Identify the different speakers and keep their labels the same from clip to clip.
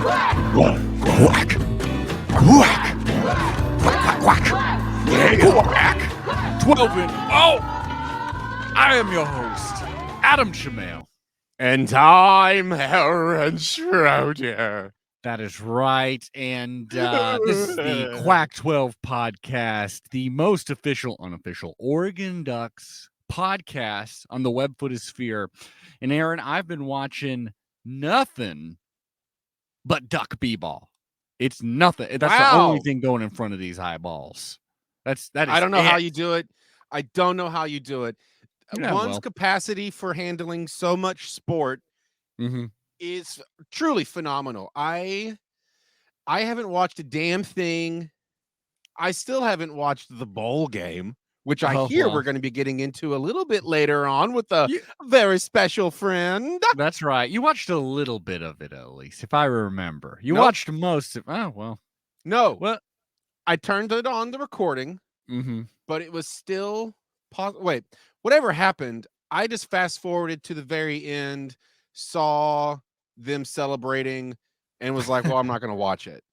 Speaker 1: Quack. Quack. Quack, quack, quack. Quack. 12 and I am your host, Adam Chamel.
Speaker 2: And I'm Aaron Schroeder.
Speaker 1: That is right. And this is the Quack 12 podcast, the most official, unofficial Oregon Ducks podcast on the web footosphere. And Aaron, I've been watching nothing but duck b-ball. It's nothing. That's the only thing going in front of these eyeballs. That is.
Speaker 2: I don't know how you do it. I don't know how you do it.
Speaker 1: Yeah,
Speaker 2: One's capacity for handling so much sport is truly phenomenal. I haven't watched a damn thing. I still haven't watched the bowl game, which I hear we're going to be getting into a little bit later on with a very special friend.
Speaker 1: That's right. You watched a little bit of it, at least, if I remember. You watched most of
Speaker 2: No.
Speaker 1: Well,
Speaker 2: I turned it on the recording, but it was still wait. Whatever happened, I just fast forwarded to the very end, saw them celebrating, and was like, well, I'm not going to watch it.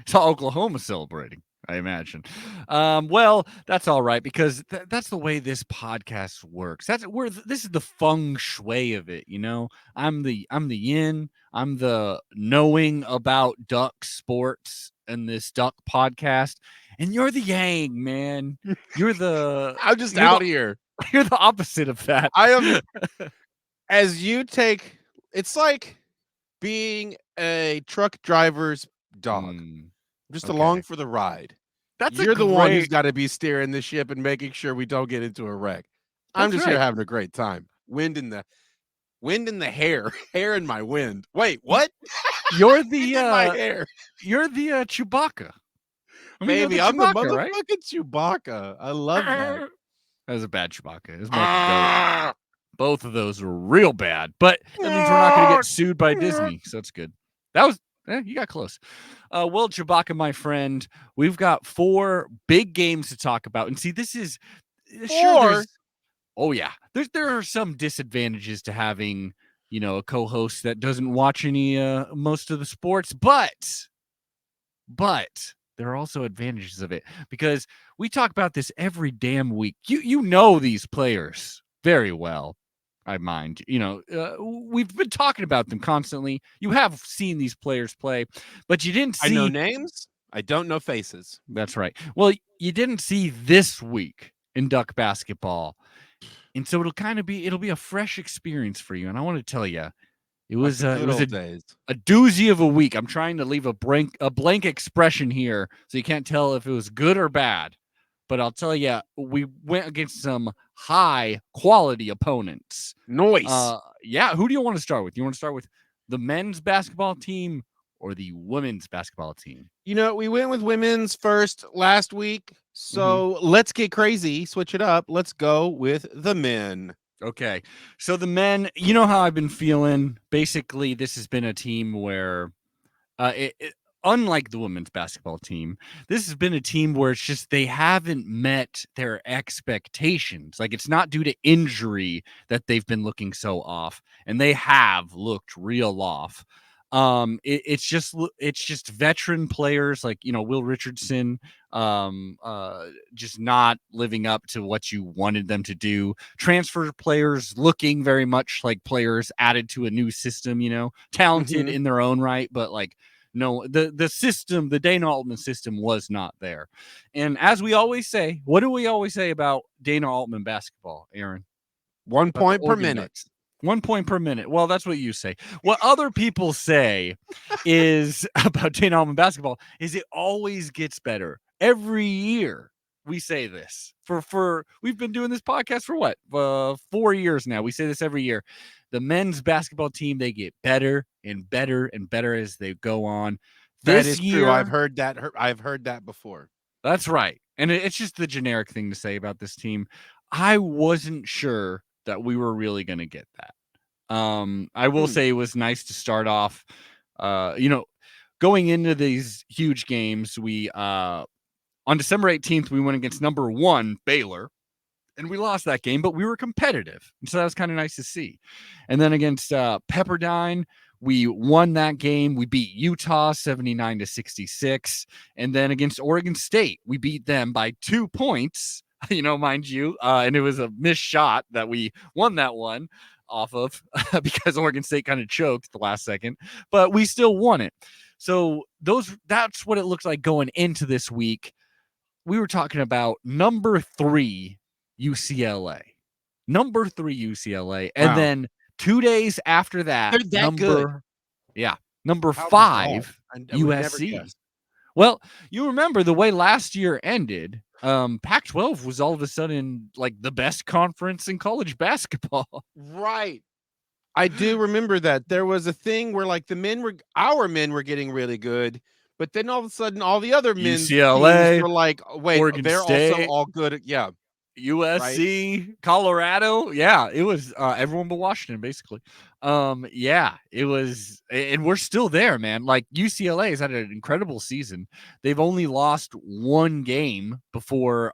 Speaker 1: Saw Oklahoma celebrating, I imagine. Well, that's all right, because that's the way this podcast works. This is the feng shui of it, you know? I'm the yin, I'm the knowing about duck sports and this duck podcast, and you're the yang, man. You're the
Speaker 2: I'm just out here.
Speaker 1: You're the opposite of that.
Speaker 2: I am. As you take, it's like being a truck driver's dog, just along for the ride. You're the one who's got to be steering the ship and making sure we don't get into a wreck. I'm just here having a great time. Wind in the hair, hair in my wind. Wait, what?
Speaker 1: You're the
Speaker 2: my hair.
Speaker 1: You're the Chewbacca.
Speaker 2: Maybe I'm the motherfucking right? Chewbacca. I love that.
Speaker 1: That was a bad Chewbacca. It was both of those were real bad, but that means we're not going to get sued by Disney, so it's good. That was you got close. Well, Chewbacca, my friend, we've got 4 big games to talk about, and see, this is sure. There are some disadvantages to having a co-host that doesn't watch any most of the sports, but there are also advantages of it, because we talk about this every damn week. You know these players very well, I mind. We've been talking about them constantly. You have seen these players play, but you didn't see.
Speaker 2: I know names. I don't know faces.
Speaker 1: That's right. Well, you didn't see this week in Duck basketball, and so it'll be a fresh experience for you. And I want to tell you, it was a doozy of a week. I'm trying to leave a blank expression here, so you can't tell if it was good or bad. But I'll tell you, we went against some high quality opponents.
Speaker 2: Nice.
Speaker 1: Who do you want to start with? You want to start with the men's basketball team or the women's basketball team?
Speaker 2: We went with women's first last week, so let's get crazy, switch it up. Let's go with the men.
Speaker 1: Okay, so the men, you know how I've been feeling. Basically, this has been a team where, unlike the women's basketball team, this has been a team where it's just they haven't met their expectations. Like, it's not due to injury that they've been looking so off, and they have looked real off. It's just veteran players like Will Richardson just not living up to what you wanted them to do. Transfer players looking very much like players added to a new system, talented in their own right, but like no, the system, the Dana Altman system was not there. And as we always say, what do we always say about Dana Altman basketball, Aaron?
Speaker 2: 1 point per minute.
Speaker 1: 1 point per minute. Well, that's what you say. What other people say is about Dana Altman basketball is it always gets better. Every year we say this. For we've been doing this podcast for what? 4 years now. We say this every year. The men's basketball team, they get better and better and better as they go on.
Speaker 2: That is true. I've heard that before.
Speaker 1: That's right. And it's just the generic thing to say about this team. I wasn't sure that we were really going to get that. I will say it was nice to start off, going into these huge games. We, on December 18th, we went against number 1 Baylor, and we lost that game, but we were competitive. And so that was kind of nice to see. And then against Pepperdine, We won that game. We beat Utah 79-66. And then against Oregon State, we beat them by 2 points, mind you. And it was a missed shot that we won that one off of because Oregon State kind of choked the last second, but we still won it. So that's what it looks like going into this week. We were talking about number 3 UCLA. Number 3 UCLA. And then 2 days after that,
Speaker 2: they're that good.
Speaker 1: Number 5 USC. Well, you remember the way last year ended. Pac-12 was all of a sudden like the best conference in college basketball.
Speaker 2: Right. I do remember that. There was a thing where like our men were getting really good, but then all of a sudden all the other men's
Speaker 1: UCLA
Speaker 2: teams were like, wait,
Speaker 1: Oregon
Speaker 2: they're
Speaker 1: State,
Speaker 2: also all good. Yeah.
Speaker 1: USC, right? Colorado. Yeah, it was everyone but Washington, basically. It was, and we're still there, man. Like UCLA has had an incredible season. They've only lost 1 game before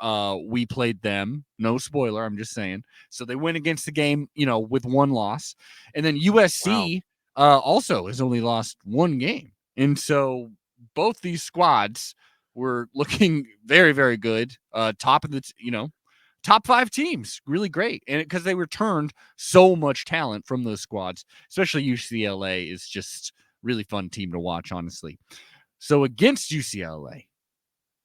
Speaker 1: we played them. No spoiler, I'm just saying. So they went against the game, with 1 loss. And then USC also has only lost 1 game. And so both these squads were looking very, very good. Top of the, top 5 teams, really great. And because they returned so much talent from those squads, especially UCLA is just really fun team to watch, honestly. So against UCLA,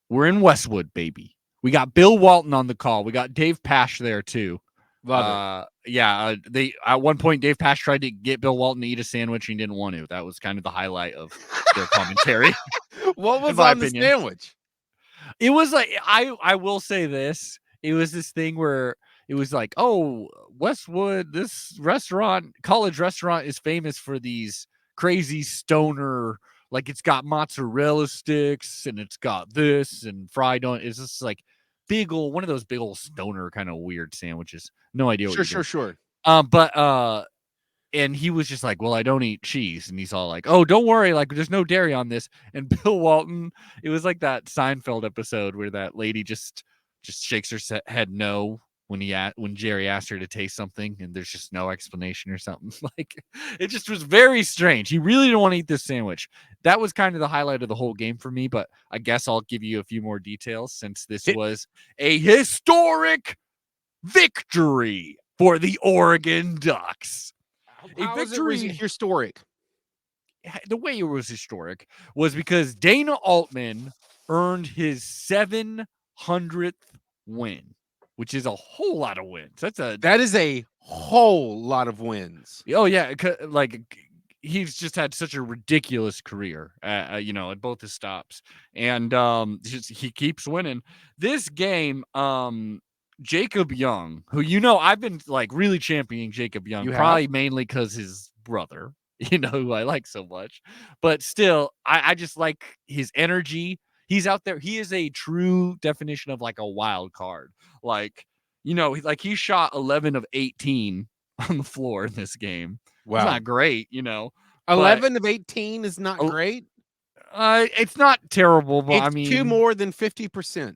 Speaker 1: we're in Westwood, baby. We got Bill Walton on the call. We got Dave Pasch there too.
Speaker 2: Love
Speaker 1: it. They at one point Dave Pasch tried to get Bill Walton to eat a sandwich and he didn't want to. That was kind of the highlight of their commentary.
Speaker 2: What was on the sandwich?
Speaker 1: It was like I will say this. It was this thing where it was like, oh, Westwood, this college restaurant is famous for these crazy stoner, like it's got mozzarella sticks and it's got this and fried on. It's just like one of those big old stoner kind of weird sandwiches. No idea what
Speaker 2: Sure.
Speaker 1: And he was just like, well, I don't eat cheese. And he's all like, oh, don't worry. Like, there's no dairy on this. And Bill Walton, it was like that Seinfeld episode where that lady just shakes her head no when Jerry asked her to taste something and there's just no explanation or something. Like, it just was very strange. He really didn't want to eat this sandwich. That was kind of the highlight of the whole game for me, but I guess I'll give you a few more details since this was a historic victory for the Oregon Ducks.
Speaker 2: How was it historic?
Speaker 1: The way it was historic was because Dana Altman earned his 700th win, which is a whole lot of wins.
Speaker 2: That is a whole lot of wins.
Speaker 1: Oh yeah, like he's just had such a ridiculous career, at both his stops, and he keeps winning. This game, Jacob Young, who I've been like really championing Jacob Young, probably mainly because his brother, who I like so much, but still, I just like his energy. He's out there. He is a true definition of like a wild card. Like, he shot 11 of 18 on the floor in this game. Wow. It's not great,
Speaker 2: 11 of 18 is not great.
Speaker 1: It's not terrible, but
Speaker 2: it's 2 more than 50%.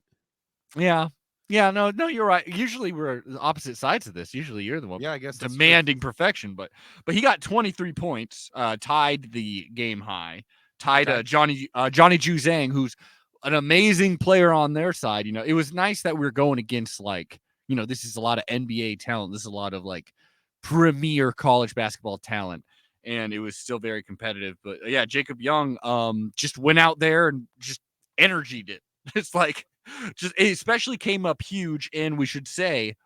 Speaker 1: Yeah. Yeah, no, you're right. Usually we're opposite sides of this. Usually you're the one
Speaker 2: I guess
Speaker 1: demanding perfection, but he got 23 points, tied the game high, tied Johnny Juzang, who's an amazing player on their side. It was nice that we were going against like, this is a lot of NBA talent. This is a lot of like premier college basketball talent, and it was still very competitive. But yeah, Jacob Young just went out there and just energied it. It's like, it especially came up huge, and we should say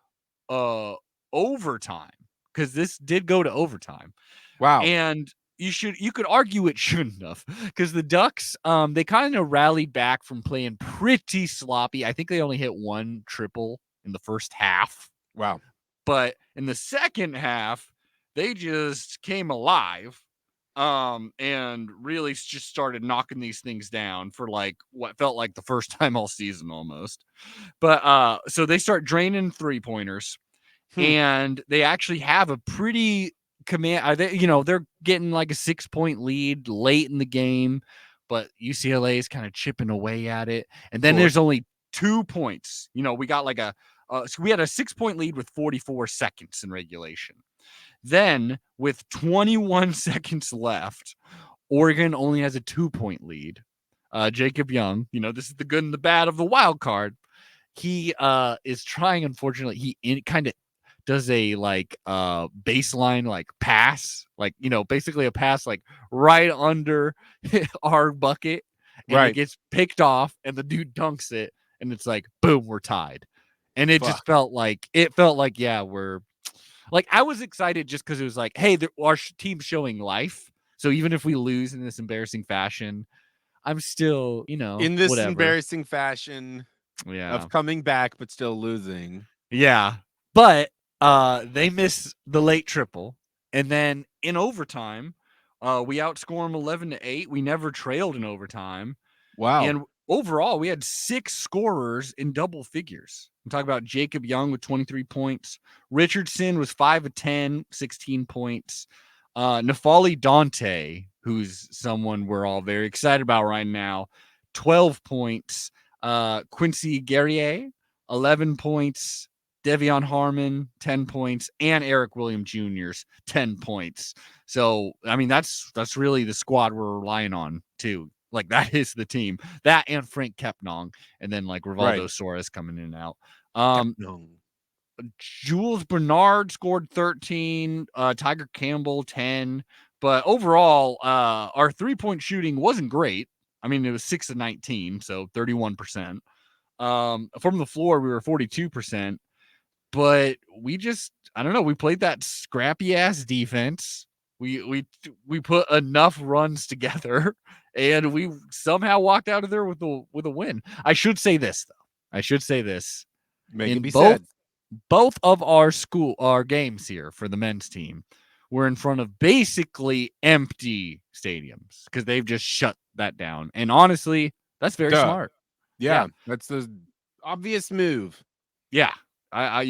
Speaker 1: overtime, because this did go to overtime.
Speaker 2: Wow.
Speaker 1: And you could argue it shouldn't have, because the Ducks they kind of rallied back from playing pretty sloppy. I think they only hit 1 triple in the first half.
Speaker 2: Wow.
Speaker 1: But in the second half, they just came alive. And really just started knocking these things down for like what felt like the first time all season almost. But so they start draining 3-pointers, and they actually have a pretty they're getting like a 6-point lead late in the game, but UCLA is kind of chipping away at it. And then there's only 2 points. We got like so we had a 6-point lead with 44 seconds in regulation. Then, with 21 seconds left, Oregon only has a 2-point lead. Jacob Young, this is the good and the bad of the wild card. He is trying, unfortunately, he kind of does a baseline pass, basically a pass right under our bucket, and it gets picked off, and the dude dunks it, and it's like, boom, we're tied. And it just felt like, yeah, we're I was excited just because it was like, hey, our team's showing life. So even if we lose in this embarrassing fashion, I'm still,
Speaker 2: in this
Speaker 1: whatever.
Speaker 2: embarrassing fashion of coming back but still losing.
Speaker 1: Yeah. But they miss the late triple. And then in overtime, we outscore them 11-8. We never trailed in overtime.
Speaker 2: Wow.
Speaker 1: And overall, we had 6 scorers in double figures. I'm talking about Jacob Young with 23 points. Richardson was 5 of 10, 16 points. Nafali Dante, who's someone we're all very excited about right now, 12 points. Quincy Guerrier, 11 points. Devion Harmon, 10 points, and Eric William Jr.'s 10 points. So, I mean, that's really the squad we're relying on, too. That is the team. That and Frank Kepnong, and then Rivaldo Soares coming in and out. Jules Bernard scored 13, Tiger Campbell 10. But overall, our 3-point shooting wasn't great. I mean, it was 6 of 19, so 31%. From the floor, we were 42%. But we just, I don't know, we played that scrappy ass defense. We put enough runs together, and we somehow walked out of there with a win. I should say this though.
Speaker 2: Make it be said.
Speaker 1: Both of our games here for the men's team were in front of basically empty stadiums because they've just shut that down. And honestly, that's very smart.
Speaker 2: Yeah, that's the obvious move.
Speaker 1: Yeah. I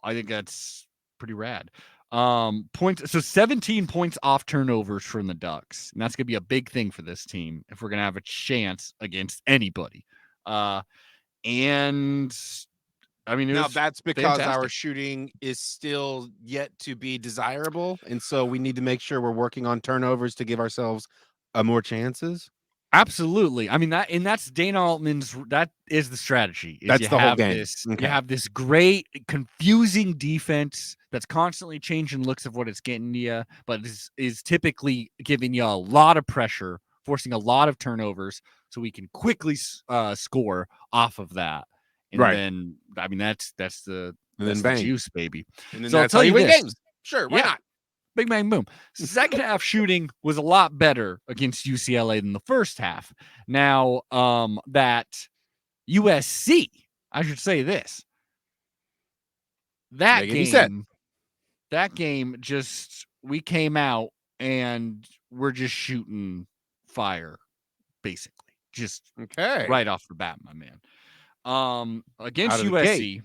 Speaker 1: think that's pretty rad. Points. So 17 points off turnovers from the Ducks, and that's gonna be a big thing for this team if we're gonna have a chance against anybody. And I mean,
Speaker 2: now that's because
Speaker 1: fantastic.
Speaker 2: Our shooting is still yet to be desirable, and so we need to make sure we're working on turnovers to give ourselves more chances.
Speaker 1: Absolutely. I mean, that's Dana Altman's, that is the strategy.
Speaker 2: That's the whole game.
Speaker 1: You have this great, confusing defense that's constantly changing looks of what it's getting you, but is typically giving you a lot of pressure, forcing a lot of turnovers, so we can quickly score off of that. And then, I mean, that's the juice, baby.
Speaker 2: And then so that's how you win games. Sure, why not?
Speaker 1: Big bang boom. Second half shooting was a lot better against UCLA than the first half. Now, that USC, I should say this. That game just, we came out and we're just shooting fire, basically. Just right off the bat, my man. Against USC.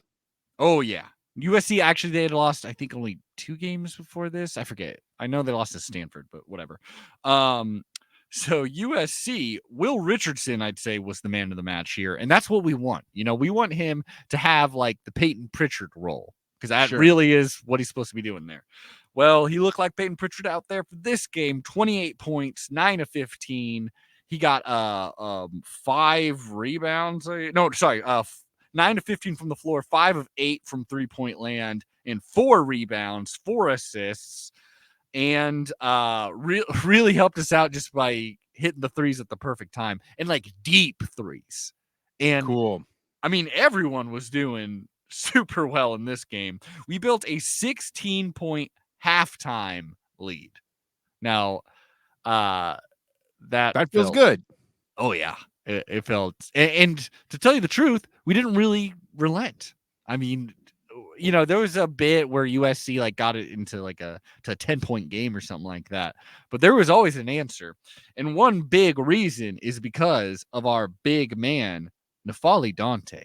Speaker 1: Oh, yeah. USC, actually, they had lost, I think, only 2 games before this. I forget. I know they lost to Stanford, but whatever. So USC, Will Richardson, I'd say, was the man of the match here. And that's what we want. We want him to have, the Peyton Pritchard role, because that really is what he's supposed to be doing there. Well, he looked like Peyton Pritchard out there for this game. 28 points, 9 of 15. He got 5 rebounds. 9 of 15 from the floor, 5 of 8 from 3-point land, and 4 rebounds, 4 assists, and really helped us out just by hitting the threes at the perfect time, and deep threes. And
Speaker 2: cool.
Speaker 1: I mean, everyone was doing super well in this game. We built a 16-point halftime lead. Now, that
Speaker 2: feels good.
Speaker 1: Oh yeah. It felt, and to tell you the truth, we didn't really relent. I mean, there was a bit where USC got it into a 10-point game or something like that, but there was always an answer. And one big reason is because of our big man, Nafali Dante.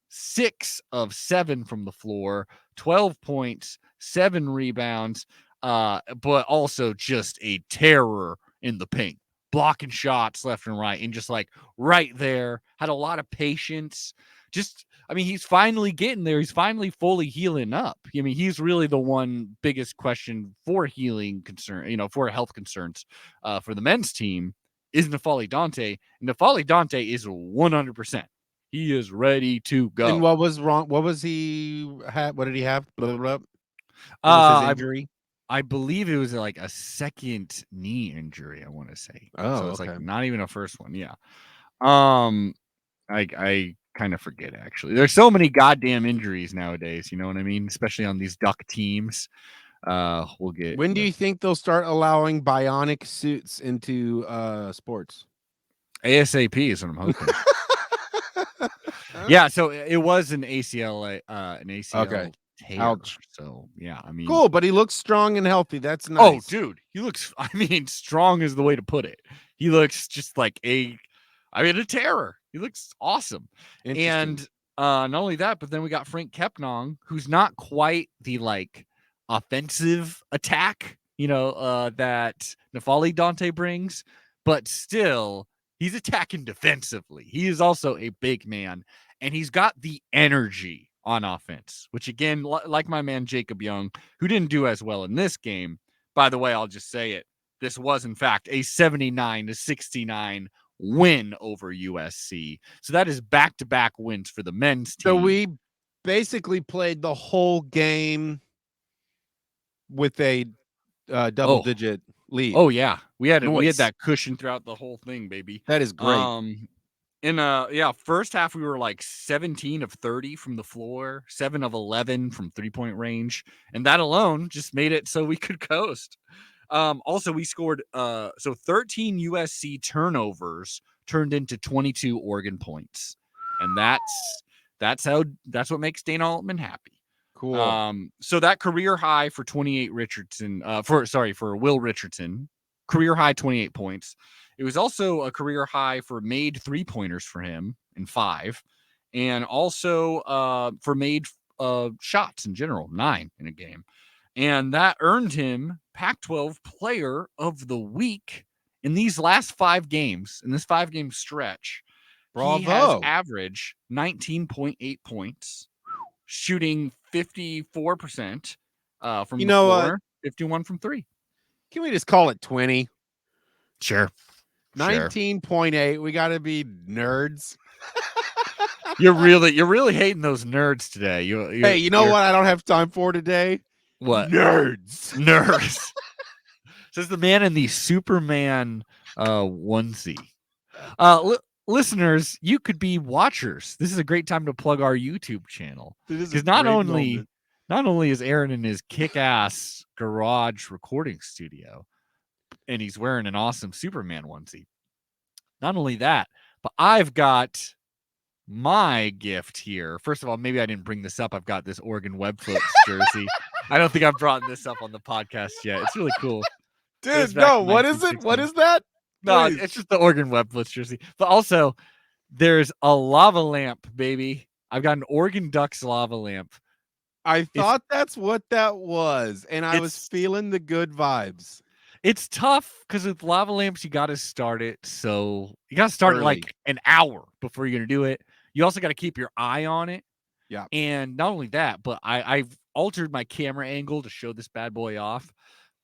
Speaker 1: 6 of 7 from the floor, 12 points, 7 rebounds, but also just a terror in the paint. Blocking shots left and right, and just right there, had a lot of patience. Just I mean, he's finally getting there. He's finally fully healing up. I mean, he's really the one biggest question for healing concern, for health concerns for the men's team is N'Faly Dante. N'Faly Dante is 100%. He is ready to go.
Speaker 2: And what was wrong? What was he? What did he have? Blah, blah, blah. What was his injury?
Speaker 1: I believe it was like a second knee injury, I want to say.
Speaker 2: Oh,
Speaker 1: so it's
Speaker 2: okay.
Speaker 1: like not even a first one. Yeah. I kind of forget, actually. There's so many goddamn injuries nowadays, you know what I mean? Especially on these Duck teams. We'll get.
Speaker 2: When do you think they'll start allowing bionic suits into sports?
Speaker 1: ASAP is what I'm hoping. Yeah, so it was an ACL,
Speaker 2: Okay.
Speaker 1: tear.
Speaker 2: Ouch.
Speaker 1: So yeah, I mean,
Speaker 2: cool, but he looks strong and healthy. That's nice.
Speaker 1: Oh, dude, he looks. I mean, strong is the way to put it. He looks just like a terror. He looks awesome. And not only that, but then we got Frank Kepnong, who's not quite the like offensive attack, that N'Faly Dante brings, but still he's attacking defensively. He is also a big man, and he's got the energy on offense, which again, like my man Jacob Young, who didn't do as well in this game. By the way, I'll just say it. This was, in fact, a 79-69 win over USC. So that is back-to-back wins for the men's team.
Speaker 2: So we basically played the whole game with a double-digit lead.
Speaker 1: Oh, yeah. We had that cushion throughout the whole thing, baby.
Speaker 2: That is great.
Speaker 1: First half we were like 17 of 30 from the floor, 7 of 11 from 3-point range, and that alone just made it so we could coast. Also we scored 13 USC turnovers turned into 22 Oregon points, and that's what makes Dana Altman happy.
Speaker 2: Cool.
Speaker 1: So that career high for 28 Richardson, for Will Richardson, career high 28 points. It was also a career high for made 3-pointers for him in 5, and also for made shots in general, 9 in a game. And that earned him Pac-12 Player of the Week in these last 5 games, in this 5-game stretch.
Speaker 2: Bravo.
Speaker 1: He has averaged 19.8 points, shooting 54% from the floor, 51 from 3.
Speaker 2: Can we just call it 20?
Speaker 1: Sure.
Speaker 2: 19.8. We got to be nerds.
Speaker 1: You're really hating those nerds today.
Speaker 2: Hey, you know what I don't have time for today?
Speaker 1: What?
Speaker 2: Nerds.
Speaker 1: Says the man in the Superman onesie. Listeners, you could be watchers. This is a great time to plug our YouTube channel, because not only is Aaron in his kick-ass garage recording studio, and he's wearing an awesome Superman onesie. Not only that, but I've got my gift here. First of all, maybe I didn't bring this up. I've got this Oregon Webfoots jersey. I don't think I've brought this up on the podcast yet. It's really cool.
Speaker 2: Dude, no, what is it? What is that?
Speaker 1: No, it's just the Oregon Webfoots jersey. But also, there's a lava lamp, baby. I've got an Oregon Ducks lava lamp.
Speaker 2: I thought that's what that was, and I was feeling the good vibes.
Speaker 1: It's tough because with lava lamps, you got to start it. So you got to start it like an hour before you're going to do it. You also got to keep your eye on it.
Speaker 2: Yeah.
Speaker 1: And not only that, but I've altered my camera angle to show this bad boy off.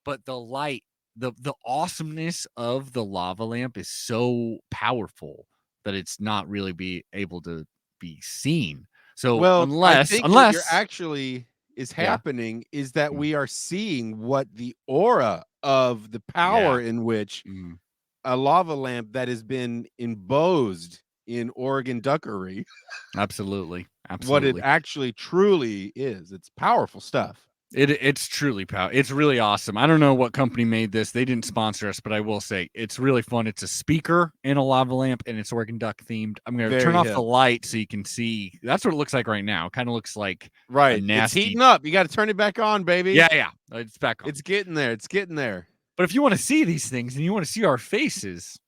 Speaker 1: But the light, the awesomeness of the lava lamp is so powerful that it's not really be able to be seen. So unless
Speaker 2: what you're actually is happening is that we are seeing what the aura of the power in which a lava lamp that has been embossed in Oregon duckery.
Speaker 1: Absolutely.
Speaker 2: What it actually truly is. It's powerful stuff.
Speaker 1: It's truly powerful. It's really awesome. I don't know what company made this. They didn't sponsor us, but I will say it's really fun. It's a speaker and a lava lamp, and it's Oregon Duck themed. I'm going to turn off the light so you can see. That's what it looks like right now. It kind of looks like a nasty.
Speaker 2: It's heating up. You got to turn it back on, baby.
Speaker 1: Yeah. It's back on.
Speaker 2: It's getting there.
Speaker 1: But if you want to see these things and you want to see our faces,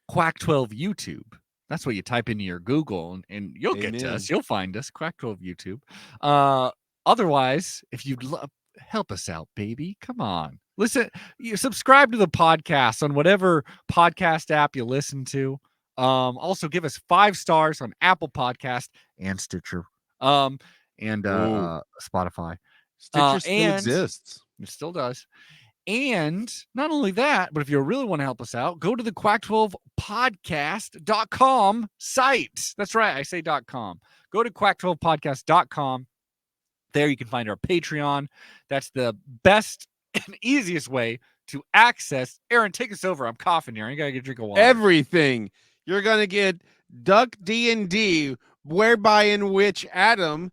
Speaker 1: Quack 12 YouTube. That's what you type into your Google, and you'll get to us. You'll find us, Quack 12 YouTube. Otherwise, if you'd help us out, baby, come on. Listen, you subscribe to the podcast on whatever podcast app you listen to. Also give us 5 stars on Apple Podcast and Stitcher. And Spotify.
Speaker 2: Stitcher still
Speaker 1: and
Speaker 2: exists.
Speaker 1: It still does. And not only that, but if you really want to help us out, go to the quack12podcast.com site. That's right, I say .com. Go to quack12podcast.com. There you can find our Patreon. That's the best and easiest way to access. Aaron, take us over. I'm coughing here. I gotta get a drink of water.
Speaker 2: Everything. You're gonna get Duck D&D, whereby in which Adam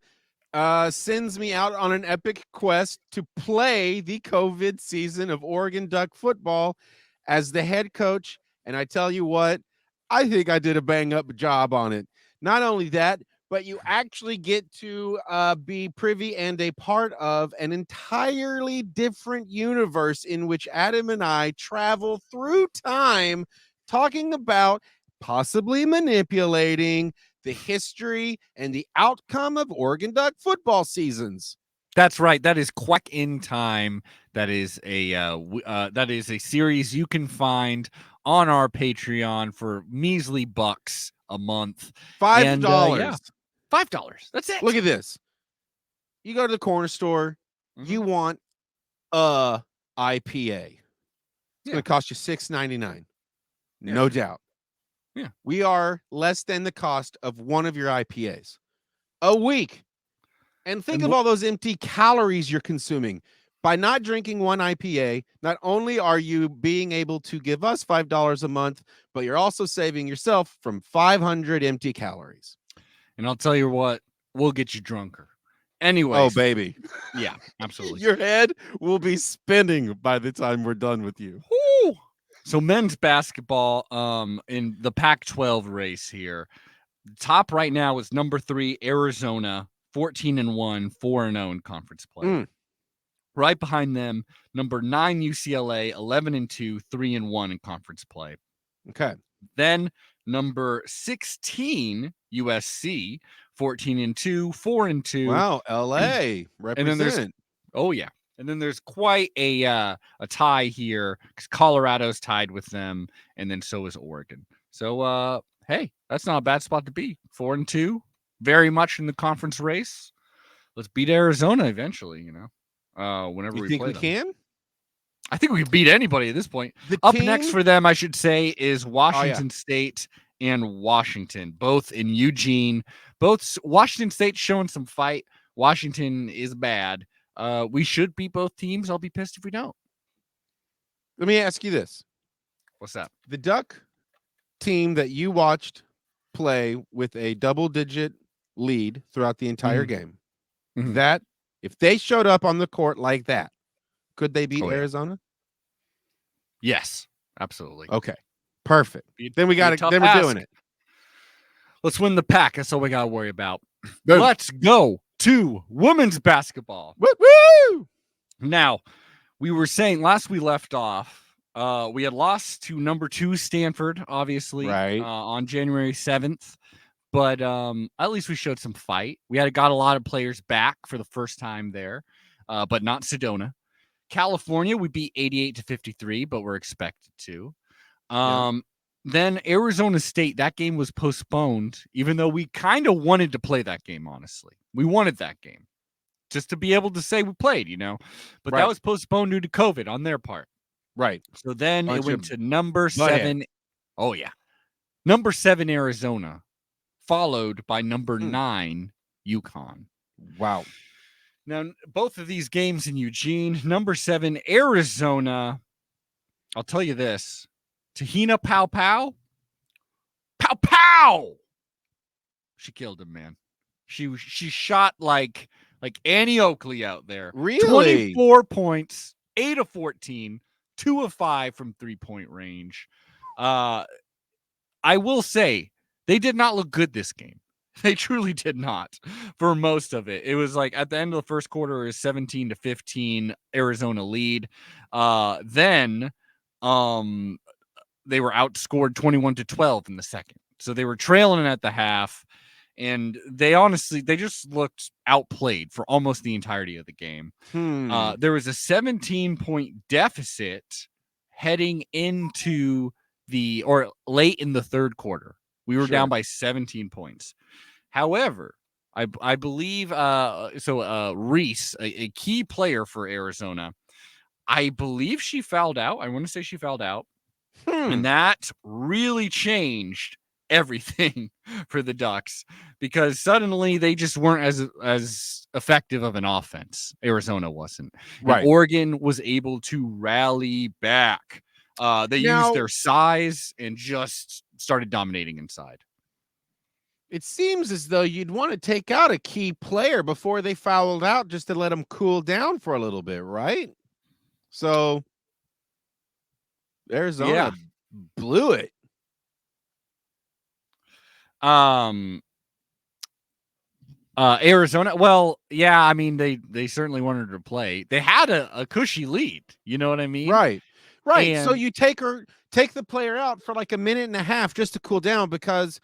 Speaker 2: sends me out on an epic quest to play the COVID season of Oregon Duck football as the head coach. And I tell you what, I think I did a bang up job on it. Not only that, but you actually get to be privy and a part of an entirely different universe in which Adam and I travel through time talking about possibly manipulating the history and the outcome of Oregon Duck football seasons.
Speaker 1: That's right. That is Quack in Time. That is a series you can find on our Patreon for measly bucks a month.
Speaker 2: $5.
Speaker 1: Yeah, $5. That's it.
Speaker 2: Look at this. You go to the corner store. Mm-hmm. You want a IPA. It's going to cost you $6.99. No doubt.
Speaker 1: Yeah.
Speaker 2: We are less than the cost of one of your IPAs a week. And think of all those empty calories you're consuming. By not drinking one IPA, not only are you being able to give us $5 a month, but you're also saving yourself from 500 empty calories.
Speaker 1: And I'll tell you what, we'll get you drunker. Anyway.
Speaker 2: Oh, baby.
Speaker 1: Yeah, absolutely.
Speaker 2: Your head will be spinning by the time we're done with you.
Speaker 1: Woo! So men's basketball in the Pac-12 race here. Top right now is number 3, Arizona, 14-1, 4-0 in conference play. Right behind them, number 9, UCLA, 11-2, 3-1 in conference play.
Speaker 2: Okay.
Speaker 1: Then number 16, USC, 14-2, 4-2.
Speaker 2: Wow, LA represent.
Speaker 1: And then there's And then there's quite a tie here because Colorado's tied with them, and then so is Oregon. So, hey, that's not a bad spot to be. 4-2, very much in the conference race. Let's beat Arizona eventually, whenever we play them.
Speaker 2: You think we can?
Speaker 1: I think we can beat anybody at this point. Next for them, I should say, is Washington State and Washington, both in Eugene. Both Washington State showing some fight. Washington is bad. We should beat both teams. I'll be pissed if we don't.
Speaker 2: Let me ask you this.
Speaker 1: What's that?
Speaker 2: The Duck team that you watched play with a double-digit lead throughout the entire game, that if they showed up on the court like that, could they beat Arizona?
Speaker 1: Yes, absolutely.
Speaker 2: Okay, perfect. Then we got it. Then we're doing it.
Speaker 1: Let's win the Pac. That's all we got to worry about. Let's go to women's basketball.
Speaker 2: Woo!
Speaker 1: Now, we were saying last we left off, we had lost to number 2 Stanford, obviously, on January 7th. But at least we showed some fight. We got a lot of players back for the first time there, but not Sedona. California, we beat 88-53, but we're expected to. Then Arizona State, that game was postponed, even though we kind of wanted to play that game, honestly. We wanted that game just to be able to say we played, But that was postponed due to COVID on their part.
Speaker 2: Right.
Speaker 1: So then it went to number 7. Oh, yeah. Number 7, Arizona, followed by number 9, UConn.
Speaker 2: Wow.
Speaker 1: Now, both of these games in Eugene, number 7, Arizona, I'll tell you this. Tahina Pow Pow. Pow Pow. She killed him, man. She shot like Annie Oakley out there.
Speaker 2: Really?
Speaker 1: 24 points, 8 of 14, 2 of 5 from 3-point range. I will say they did not look good this game. They truly did not for most of it. It was like at the end of the first quarter, it was 17-15 Arizona lead. Then they were outscored 21-12 in the second. So they were trailing at the half, and they just looked outplayed for almost the entirety of the game. There was a 17-point deficit heading into late in the third quarter. We were down
Speaker 2: Sure.
Speaker 1: by 17 points. However, I believe Reese, a key player for Arizona, I believe she fouled out. I want to say she fouled out. And that really changed everything for the Ducks because suddenly they just weren't as effective of an offense. Arizona wasn't. And
Speaker 2: Right.
Speaker 1: Oregon was able to rally back. They used their size and just started dominating inside.
Speaker 2: It seems as though you'd want to take out a key player before they fouled out just to let them cool down for a little bit, right? So Arizona blew it.
Speaker 1: Arizona, well, yeah, I mean they certainly wanted to play. They had a cushy lead, you know what I mean?
Speaker 2: Right. Right. So
Speaker 1: And
Speaker 2: you take the player out for like a minute and a half just to cool down because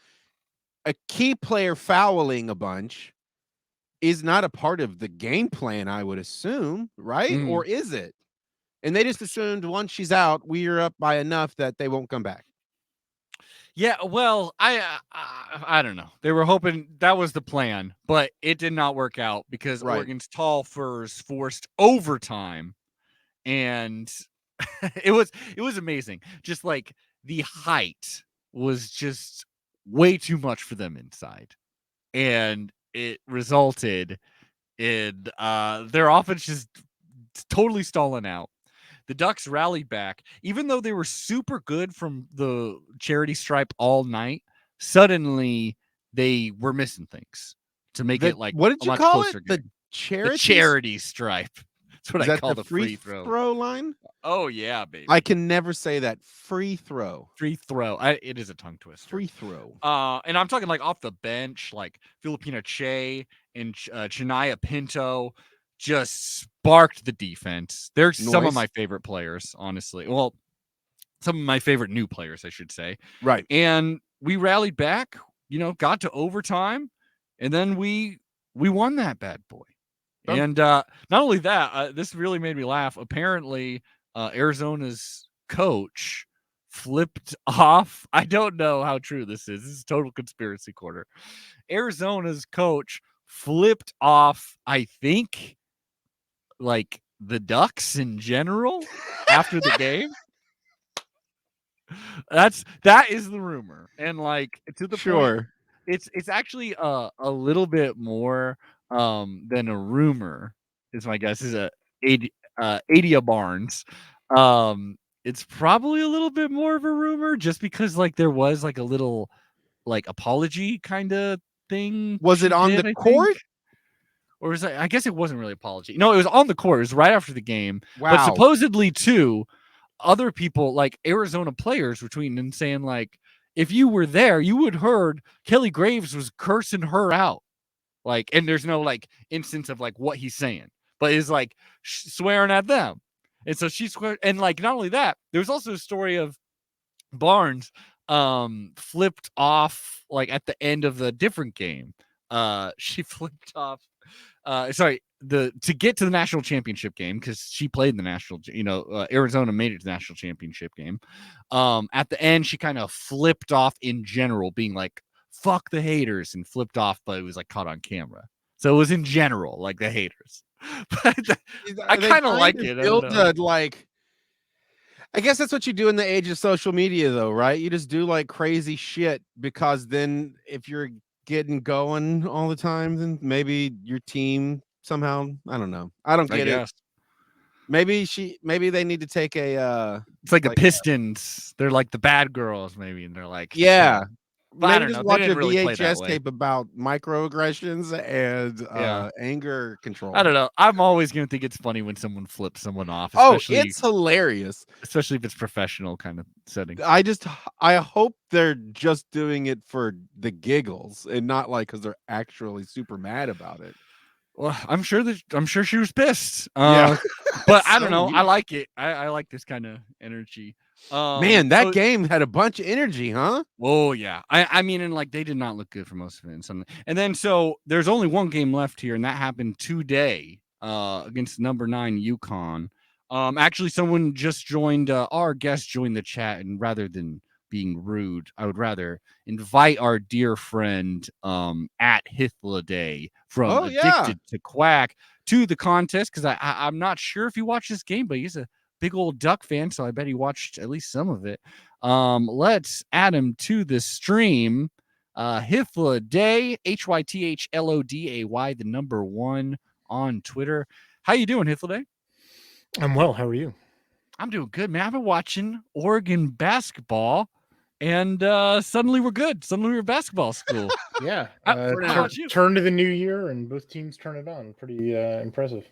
Speaker 2: a key player fouling a bunch is not a part of the game plan, I would assume, right? Or is it? And they just assumed once she's out, we're up by enough that they won't come back.
Speaker 1: yeah, well, I don't know. They were hoping that was the plan, but it did not work out because
Speaker 2: Right.
Speaker 1: Oregon's tall furs forced overtime, and it was amazing. Just like the height was just way too much for them inside, and it resulted in their offense just totally stalling out. The Ducks rallied back, even though they were super good from the charity stripe all night. Suddenly, they were missing things to make it like
Speaker 2: What did
Speaker 1: a
Speaker 2: you
Speaker 1: much
Speaker 2: call
Speaker 1: closer
Speaker 2: it?
Speaker 1: game.
Speaker 2: The
Speaker 1: The charity stripe. That's what
Speaker 2: Is
Speaker 1: I
Speaker 2: that
Speaker 1: call
Speaker 2: the
Speaker 1: the free throw.
Speaker 2: line?
Speaker 1: Oh yeah, baby.
Speaker 2: I can never say that. Free throw.
Speaker 1: Free throw. It is a tongue twister.
Speaker 2: Free throw.
Speaker 1: And I'm talking like off the bench, like Filipina Che and Chania Pinto just sparked the defense. They're some of my favorite players, honestly. Well, some of my favorite new players, I should say.
Speaker 2: Right.
Speaker 1: And we rallied back, got to overtime, and then we won that bad boy. And not only that, this really made me laugh. Apparently, Arizona's coach flipped off. I don't know how true this is. This is total conspiracy corner. Arizona's coach flipped off, I think, like the Ducks in general after the game. That is the rumor. And like to the point, it's actually a little bit more than a rumor, is my guess. Is Adia Barnes. It's probably a little bit more of a rumor just because like there was like a little like apology kind of thing.
Speaker 2: Was it on the court?
Speaker 1: Or was I guess it wasn't really apology. No, it was on the court. It was right after the game.
Speaker 2: Wow.
Speaker 1: But supposedly too, other people like Arizona players were tweeting and saying like, if you were there, you would heard Kelly Graves was cursing her out. Like, and there's no like instance of like what he's saying, but is like swearing at them. And so she swear, and like not only that, there's also a story of Barnes flipped off like at the end of the different game. She flipped off to get to the national championship game, because she played in the national, Arizona made it to the national championship game. At the end, she kind of flipped off in general, being like, fuck the haters, and flipped off, but it was like caught on camera. So it was in general, like the haters. But I kind of like it.
Speaker 2: I guess that's what you do in the age of social media, though, right? You just do like crazy shit, because then if you're getting going all the time, then maybe your team somehow, I don't know. I don't get it. Maybe they need to take
Speaker 1: it's like the Pistons. They're like the bad girls, maybe, and they're like,
Speaker 2: yeah.
Speaker 1: But
Speaker 2: maybe
Speaker 1: I don't
Speaker 2: just
Speaker 1: know.
Speaker 2: watch a
Speaker 1: really
Speaker 2: VHS tape about microaggressions and anger control.
Speaker 1: I don't know. I'm always gonna think it's funny when someone flips someone off.
Speaker 2: It's hilarious,
Speaker 1: especially if it's professional kind of setting.
Speaker 2: I hope they're just doing it for the giggles and not like because they're actually super mad about it.
Speaker 1: Well, I'm sure she was pissed.
Speaker 2: Yeah.
Speaker 1: But I don't know. I like it. I like this kind of energy.
Speaker 2: Man, that game had a bunch of energy, huh?
Speaker 1: Oh yeah. I mean, and like they did not look good for most of it. And then so there's only one game left here, and that happened today against number 9 UConn. Actually, someone just joined. Our guest joined the chat, and rather than being rude, I would rather invite our dear friend at Hythloday from Addicted to Quack to the contest, because I'm not sure if he watched this game, but he's a big old Duck fan, so I bet he watched at least some of it. Let's add him to the stream. Hythloday, HYTHLODAY, the number 1 on Twitter. How you doing, Hythloday?
Speaker 3: I'm well. How are you?
Speaker 1: I'm doing good, man. I've been watching Oregon basketball, and suddenly we're good. Suddenly we're a basketball school.
Speaker 3: Yeah. Turn to the new year, and both teams turn it on. Pretty impressive.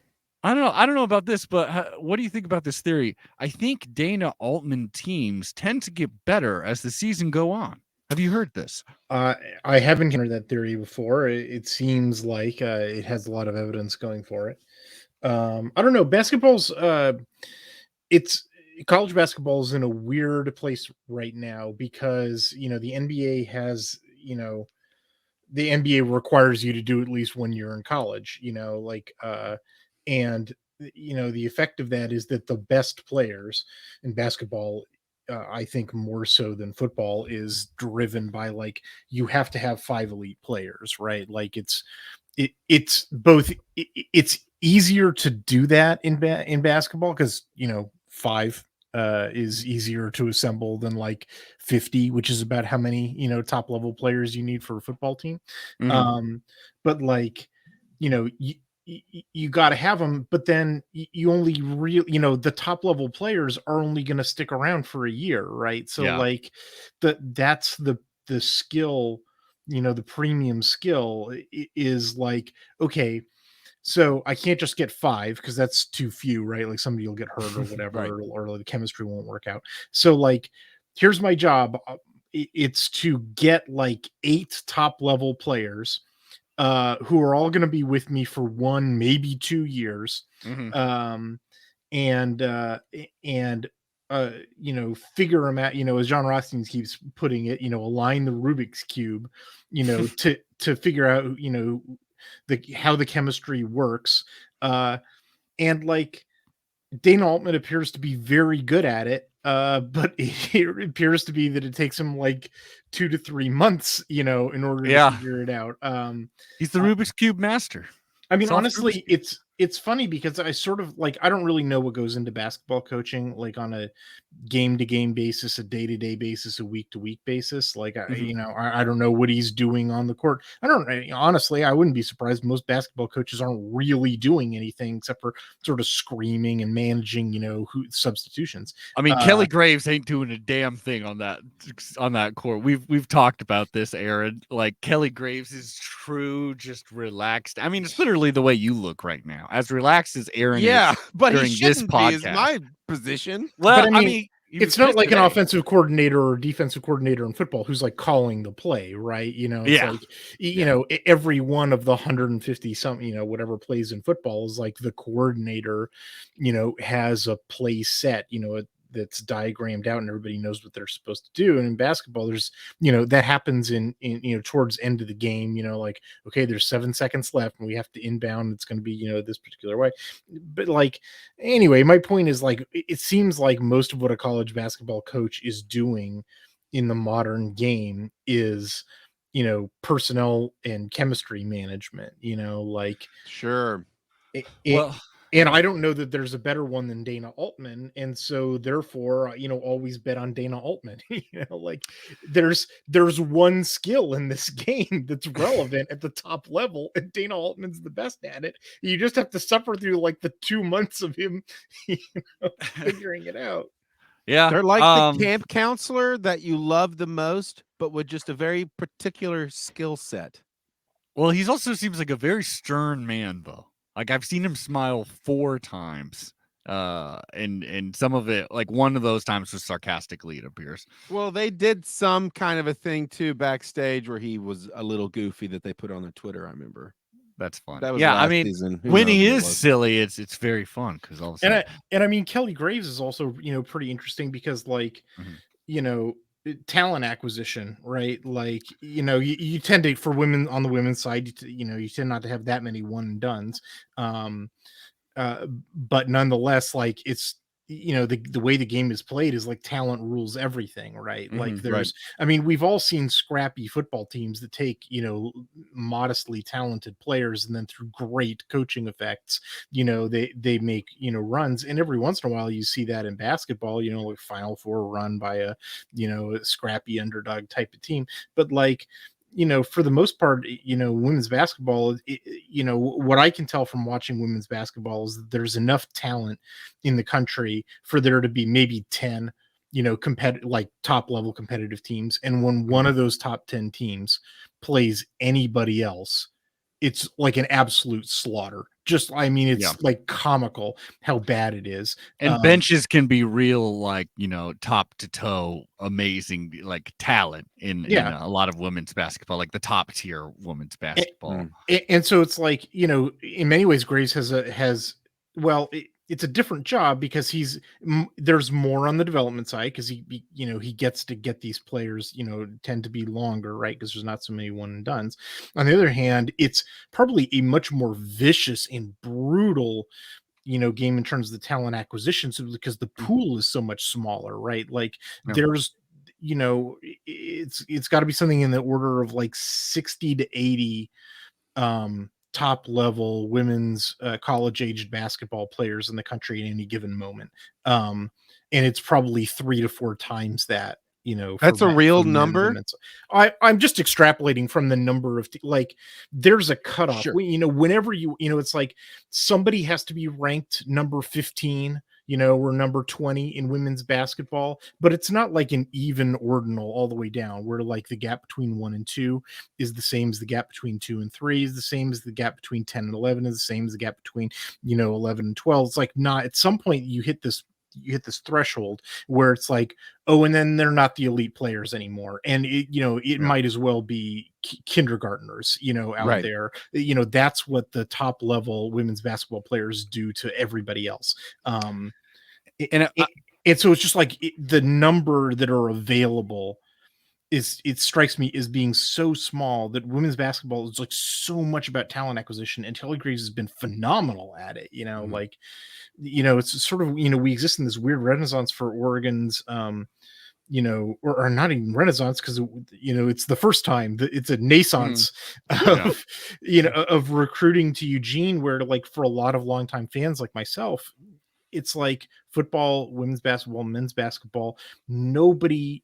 Speaker 1: I don't know about this, but what do you think about this theory? I think Dana Altman teams tend to get better as the season go on. Have you heard this?
Speaker 3: I haven't heard that theory before. It seems like it has a lot of evidence going for it. I don't know. Basketball's it's college basketball is in a weird place right now because the NBA has the NBA requires you to do at least 1 year in college. And the effect of that is that the best players in basketball, I think more so than football, is driven by you have to have 5 elite players, right? Like it's both. It's easier to do that in basketball because 5 is easier to assemble than 50, which is about how many top level players you need for a football team.
Speaker 1: Mm-hmm.
Speaker 3: But you got to have them, but then you only the top level players are only going to stick around for a year, right? So that's the skill, the premium skill is okay, so I can't just get 5 because that's too few, right? Like somebody will get hurt or whatever,
Speaker 2: right.
Speaker 3: or the chemistry won't work out. So here's my job. It's to get 8 top level players who are all going to be with me for 1, maybe 2 years.
Speaker 1: Mm-hmm.
Speaker 3: Figure them out, as John Rothstein keeps putting it, align the Rubik's Cube, to figure out, how the chemistry works. And Dana Altman appears to be very good at it. But it appears to be that it takes him 2 to 3 months, in order to figure it out.
Speaker 1: He's the Rubik's Cube master.
Speaker 3: I mean, honestly, it's funny because I sort of I don't really know what goes into basketball coaching, on a game-to-game basis, a day-to-day basis, a week-to-week basis. I don't know what he's doing on the court. Honestly, I wouldn't be surprised. Most basketball coaches aren't really doing anything except for sort of screaming and managing, substitutions.
Speaker 1: I mean, Kelly Graves ain't doing a damn thing on that court. We've talked about this, Aaron. Kelly Graves is true, just relaxed. I mean, it's literally the way you look right now, as relaxed as Aaron is.
Speaker 2: But
Speaker 1: during
Speaker 2: he shouldn't
Speaker 1: this podcast.
Speaker 2: be, is my position.
Speaker 1: Well,
Speaker 3: but I mean it's not like an offensive coordinator or defensive coordinator in football who's calling the play, right? It's every one of the 150 something, whatever plays in football is the coordinator, has a play set, that's diagrammed out and everybody knows what they're supposed to do. And in basketball, there's, that happens in towards end of the game, okay, there's 7 seconds left and we have to inbound. It's going to be, this particular way. But anyway, my point is it seems like most of what a college basketball coach is doing in the modern game is, personnel and chemistry management,
Speaker 2: Sure.
Speaker 3: And I don't know that there's a better one than Dana Altman. And so therefore, always bet on Dana Altman. There's one skill in this game that's relevant at the top level, and Dana Altman's the best at it. You just have to suffer through the 2 months of him figuring it out.
Speaker 1: Yeah.
Speaker 2: They're like the camp counselor that you love the most, but with just a very particular skill set.
Speaker 1: Well, he also seems like a very stern man, though. I've seen him smile 4 times. And some of it, one of those times was sarcastically, it appears.
Speaker 2: Well, they did some kind of a thing too backstage where he was a little goofy that they put on their Twitter. I remember.
Speaker 1: That's fun.
Speaker 2: That was last season.
Speaker 1: When he is silly, it's very fun because all of a sudden.
Speaker 3: And I mean, Kelly Graves is also pretty interesting because talent acquisition, right? You tend to, for women on the women's side, you tend not to have that many one and dones. But nonetheless, the way the game is played is like talent rules everything, right? Like
Speaker 2: right.
Speaker 3: there's, I mean, we've all seen scrappy football teams that take, modestly talented players and then through great coaching effects, they make, runs. And every once in a while you see that in basketball, like Final Four run by a scrappy underdog type of team. But like, for the most part, women's basketball, what I can tell from watching women's basketball is that there's enough talent in the country for there to be maybe 10, like top level competitive teams. And when one of those top 10 teams plays anybody else, it's like an absolute slaughter. Just, I mean, it's like comical how bad it is.
Speaker 1: And benches can be real, like, top to toe, amazing, like talent in a lot of women's basketball, like the top tier women's basketball.
Speaker 3: And so it's like, in many ways, Graves it's a different job because there's more on the development side because he gets to get these players, tend to be longer, right? Because there's not so many one and dones. On the other hand, it's probably a much more vicious and brutal, game in terms of the talent acquisition, so because the pool is so much smaller, right? Like there's, it's got to be something in the order of like 60 to 80 top level women's college aged basketball players in the country at any given moment. And it's probably 3 to 4 times that,
Speaker 2: that's a real number.
Speaker 3: I'm just extrapolating from the number of like there's a cutoff. Sure. Whenever it's like somebody has to be ranked number 15, or number 20 in women's basketball, but it's not like an even ordinal all the way down where like the gap between 1 and 2 is the same as the gap between 2 and 3 is the same as the gap between 10 and 11 is the same as the gap between 11 and 12. It's like not at some point you hit this threshold where it's like, oh, and then they're not the elite players anymore, and it might as well be kindergartners out there. That's what the top level women's basketball players do to everybody else. And so it's just like the number that are available it strikes me as being so small that women's basketball is like so much about talent acquisition, and Kelly Graves has been phenomenal at it. Like, it's sort of, we exist in this weird renaissance for Oregon's, or not even renaissance because it's the first time that it's a naissance of of recruiting to Eugene, where like for a lot of longtime fans like myself, it's like football, women's basketball, men's basketball. Nobody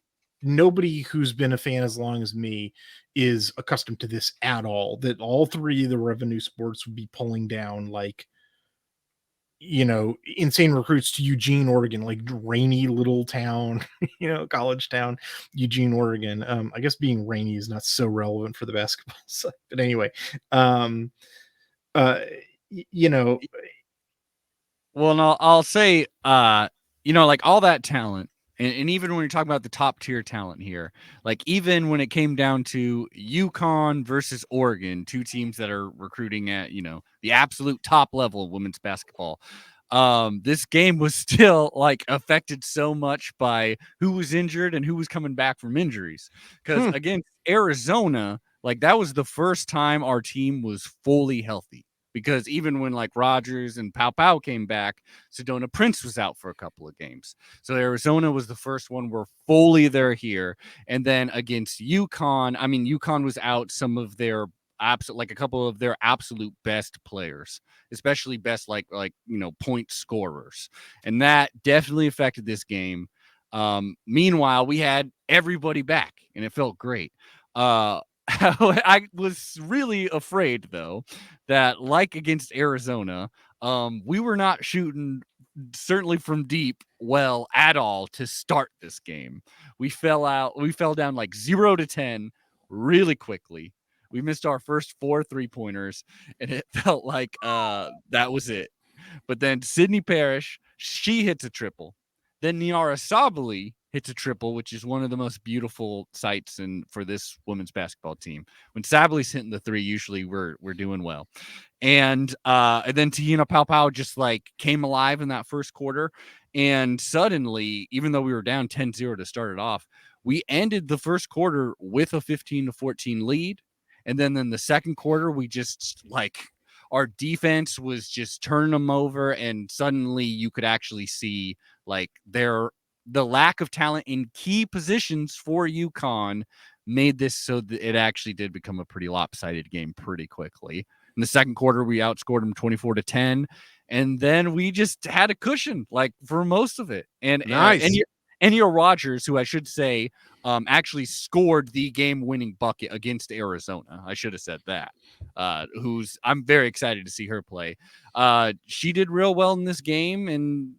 Speaker 3: who's been a fan as long as me is accustomed to this at all, that all three of the revenue sports would be pulling down like, insane recruits to Eugene, Oregon, like rainy little town, college town, Eugene, Oregon. I guess being rainy is not so relevant for the basketball side, but anyway,
Speaker 1: well, no, I'll say, like all that talent, and even when you're talking about the top tier talent here, like even when it came down to UConn versus Oregon, two teams that are recruiting at, the absolute top level of women's basketball, this game was still like affected so much by who was injured and who was coming back from injuries. Because against Arizona, like that was the first time our team was fully healthy. Because even when like Rogers and Pau came back, Sedona Prince was out for a couple of games. So Arizona was the first one where fully they're here. And then against UConn, I mean, UConn was out some of their a couple of their absolute best players, especially best like point scorers. And that definitely affected this game. Meanwhile, we had everybody back and it felt great. I was really afraid, though, that like against Arizona, we were not shooting certainly from deep well at all to start this game. We fell down like 0 to 10 really quickly. We missed our first 4 3-pointers, and it felt like that was it. But then Sydney Parrish, she hits a triple. Then Niara Sabali hits a triple, which is one of the most beautiful sights for this women's basketball team. When Sabali's hitting the 3, usually we're doing well. And then Tahina Pau just like came alive in that first quarter. And suddenly, even though we were down 10-0 to start it off, we ended the first quarter with a 15-14 lead. And then in the second quarter, we just like our defense was just turning them over, and suddenly you could actually see like the lack of talent in key positions for UConn made this so that it actually did become a pretty lopsided game pretty quickly. In the second quarter, we outscored them 24-10, and then we just had a cushion like for most of it. And
Speaker 2: nice.
Speaker 1: and Rogers, who I should say actually scored the game-winning bucket against Arizona. I should have said that. I'm very excited to see her play. She did real well in this game, and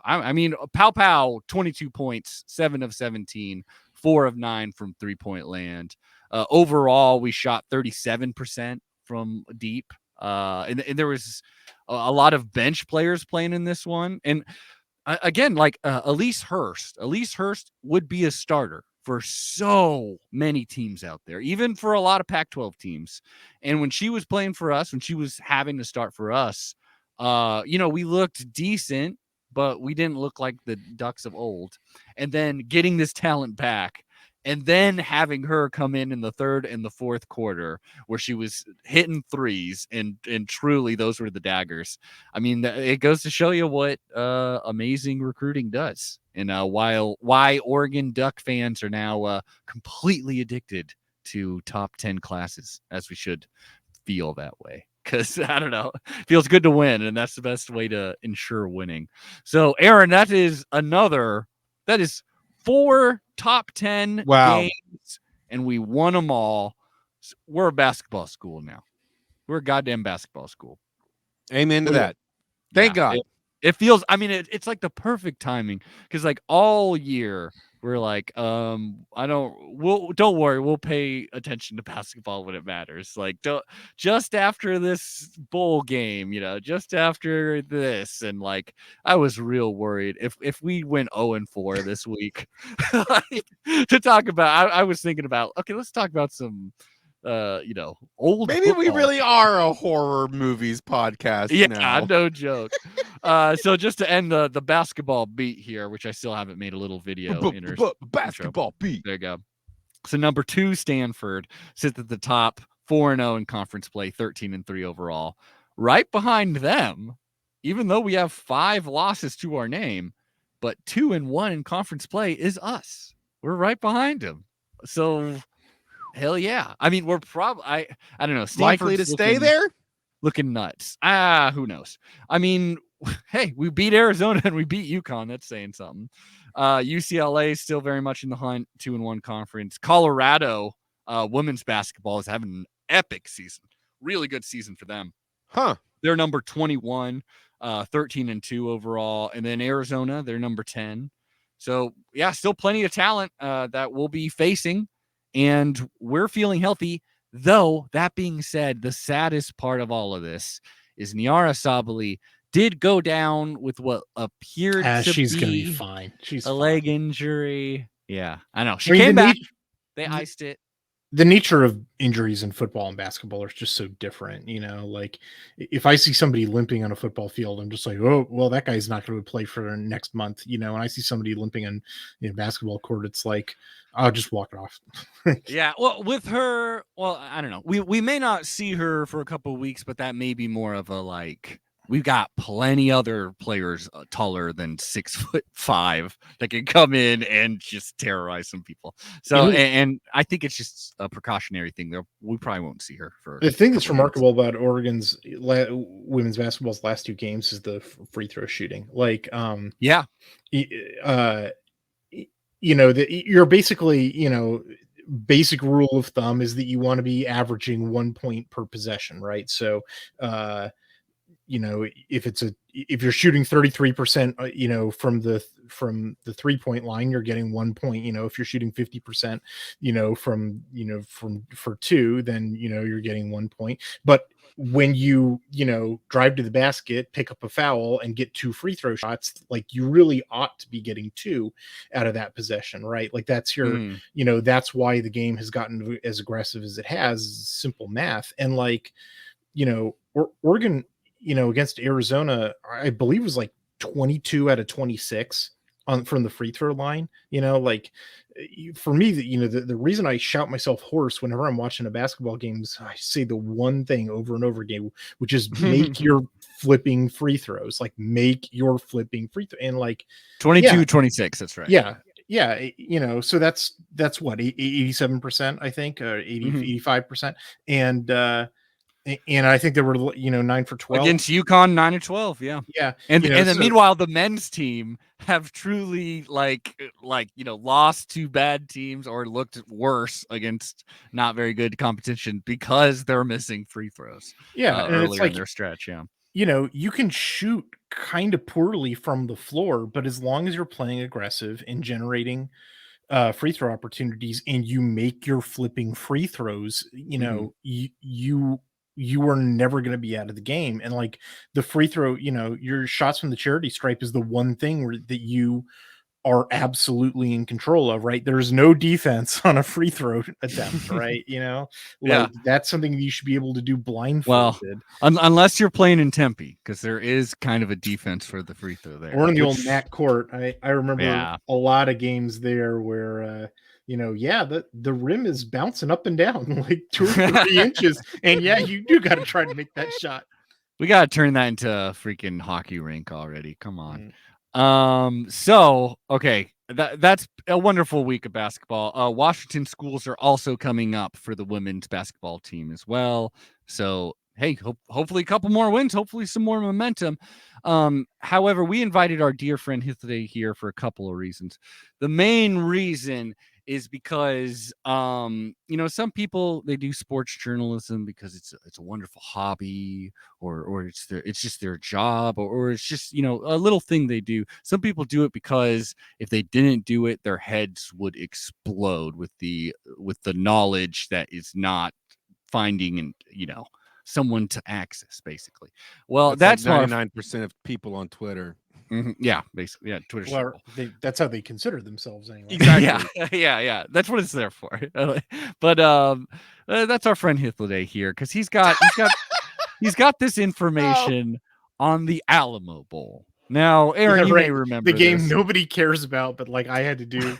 Speaker 1: I mean, Pow, 22 points, 7 of 17, 4 of 9 from 3-point land. Overall, we shot 37% from deep. And there was a lot of bench players playing in this one. And again, like Elise Hurst would be a starter for so many teams out there, even for a lot of Pac-12 teams. And when she was playing for us, when she was having to start for us, we looked decent, but we didn't look like the Ducks of old. And then getting this talent back, and then having her come in the third and the fourth quarter where she was hitting threes, and truly those were the daggers. I mean, it goes to show you what amazing recruiting does. And why Oregon Duck fans are now completely addicted to top 10 classes, as we should feel that way. Because I don't know, it feels good to win, and that's the best way to ensure winning. So, Aaron, that is 4 top 10 games, and we won them all. We're a basketball school now. We're a goddamn basketball school.
Speaker 2: Amen to that. Thank God.
Speaker 1: It feels, I mean, it's like the perfect timing, because like all year we're like, don't worry, we'll pay attention to basketball when it matters. Like, just after this bowl game, just after this. And like, I was real worried if we went 0-4 this week to talk about. I was thinking about, okay, let's talk about some old
Speaker 2: maybe we really
Speaker 1: games.
Speaker 2: are a horror movies podcast.
Speaker 1: Yeah, no joke. So just to end the basketball beat here, which I still haven't made a little video
Speaker 2: basketball beat.
Speaker 1: There you go. So number 2, Stanford sits at the top, 4-0 in conference play, 13-3 overall. Right behind them, even though we have 5 losses to our name, but 2-1 in conference play is us. We're right behind them. So hell yeah. I mean, we're probably, I don't know. Stanford's
Speaker 2: likely to stay there?
Speaker 1: Looking nuts. Who knows? I mean, hey, we beat Arizona and we beat UConn. That's saying something. UCLA is still very much in the hunt, 2-1 conference. Colorado women's basketball is having an epic season. Really good season for them.
Speaker 2: Huh.
Speaker 1: They're number 21, 13-2 overall. And then Arizona, they're number 10. So, yeah, still plenty of talent that we'll be facing. And we're feeling healthy. Though, that being said, the saddest part of all of this is Niara Sabali did go down with what appeared to
Speaker 3: she's
Speaker 1: be
Speaker 3: going to be fine. She's
Speaker 1: a
Speaker 3: fine.
Speaker 1: leg injury. Yeah, I know. She came back. They iced it.
Speaker 3: The nature of injuries in football and basketball are just so different. Like if I see somebody limping on a football field, I'm just like, oh, well, that guy's not going to play for next month. And I see somebody limping on basketball court, it's like, I'll just walk it off.
Speaker 1: Yeah. Well, with her, I don't know. We may not see her for a couple of weeks, but that may be more of a like, we've got plenty other players taller than 6'5" that can come in and just terrorize some people. So, and I think it's just a precautionary thing. We probably won't see her for.
Speaker 3: The thing that's remarkable about Oregon's women's basketball's last 2 games is the free throw shooting. Like,
Speaker 1: yeah,
Speaker 3: you're basically, basic rule of thumb is that you want to be averaging 1 point per possession, right? So, if you're shooting 33%, from the 3-point line, you're getting 1 point. If you're shooting 50%, for 2, then you're getting 1 point. But when you drive to the basket, pick up a foul, and get 2 free throw shots, like you really ought to be getting 2 out of that possession, right? Like that's your that's why the game has gotten as aggressive as it has. Simple math. And like Oregon against Arizona, I believe it was like 22 out of 26 from the free throw line. Like for me, the reason I shout myself hoarse whenever I'm watching a basketball game is I say the one thing over and over again, which is make your flipping free throws. Like make your flipping free throw. And like
Speaker 1: 22, 26. That's right.
Speaker 3: Yeah. So that's what 87%, I think, 85%. And I think they were 9 for 12
Speaker 1: against UConn, 9 or 12. Yeah. And then meanwhile, the men's team have truly lost to bad teams or looked worse against not very good competition because they're missing free throws. Earlier in their stretch. Yeah.
Speaker 3: You can shoot kind of poorly from the floor, but as long as you're playing aggressive and generating free throw opportunities and you make your flipping free throws, you are never going to be out of the game. And like the free throw, your shots from the charity stripe is the one thing that you are absolutely in control of, right? There's no defense on a free throw attempt, right? That's something you should be able to do blindfolded.
Speaker 1: Well, unless you're playing in Tempe, because there is kind of a defense for the free throw there.
Speaker 3: Or in the old Mac Court. I remember a lot of games there where the rim is bouncing up and down like 2 or 3 inches. And you do got to try to make that shot.
Speaker 1: We got to turn that into a freaking hockey rink already. Come on. So, okay, that's a wonderful week of basketball. Washington schools are also coming up for the women's basketball team as well. So, hey, hopefully a couple more wins, hopefully some more momentum. However, we invited our dear friend Hythloday here for a couple of reasons. The main reason is because some people, they do sports journalism because it's a wonderful hobby or it's just their job or it's just a little thing they do. Some people do it because if they didn't do it, their heads would explode with the knowledge that is not finding and someone to access, basically. Well, that's
Speaker 2: like 99% of people on Twitter.
Speaker 1: Mm-hmm. Yeah, basically, yeah. Twitter's
Speaker 3: that's how they consider themselves anyway.
Speaker 1: Exactly. Yeah. That's what it's there for. But that's our friend Hythloday here because he's got this information on the Alamo Bowl. Now, Aaron, you may remember
Speaker 3: the game
Speaker 1: this.
Speaker 3: Nobody cares about, but like I had to do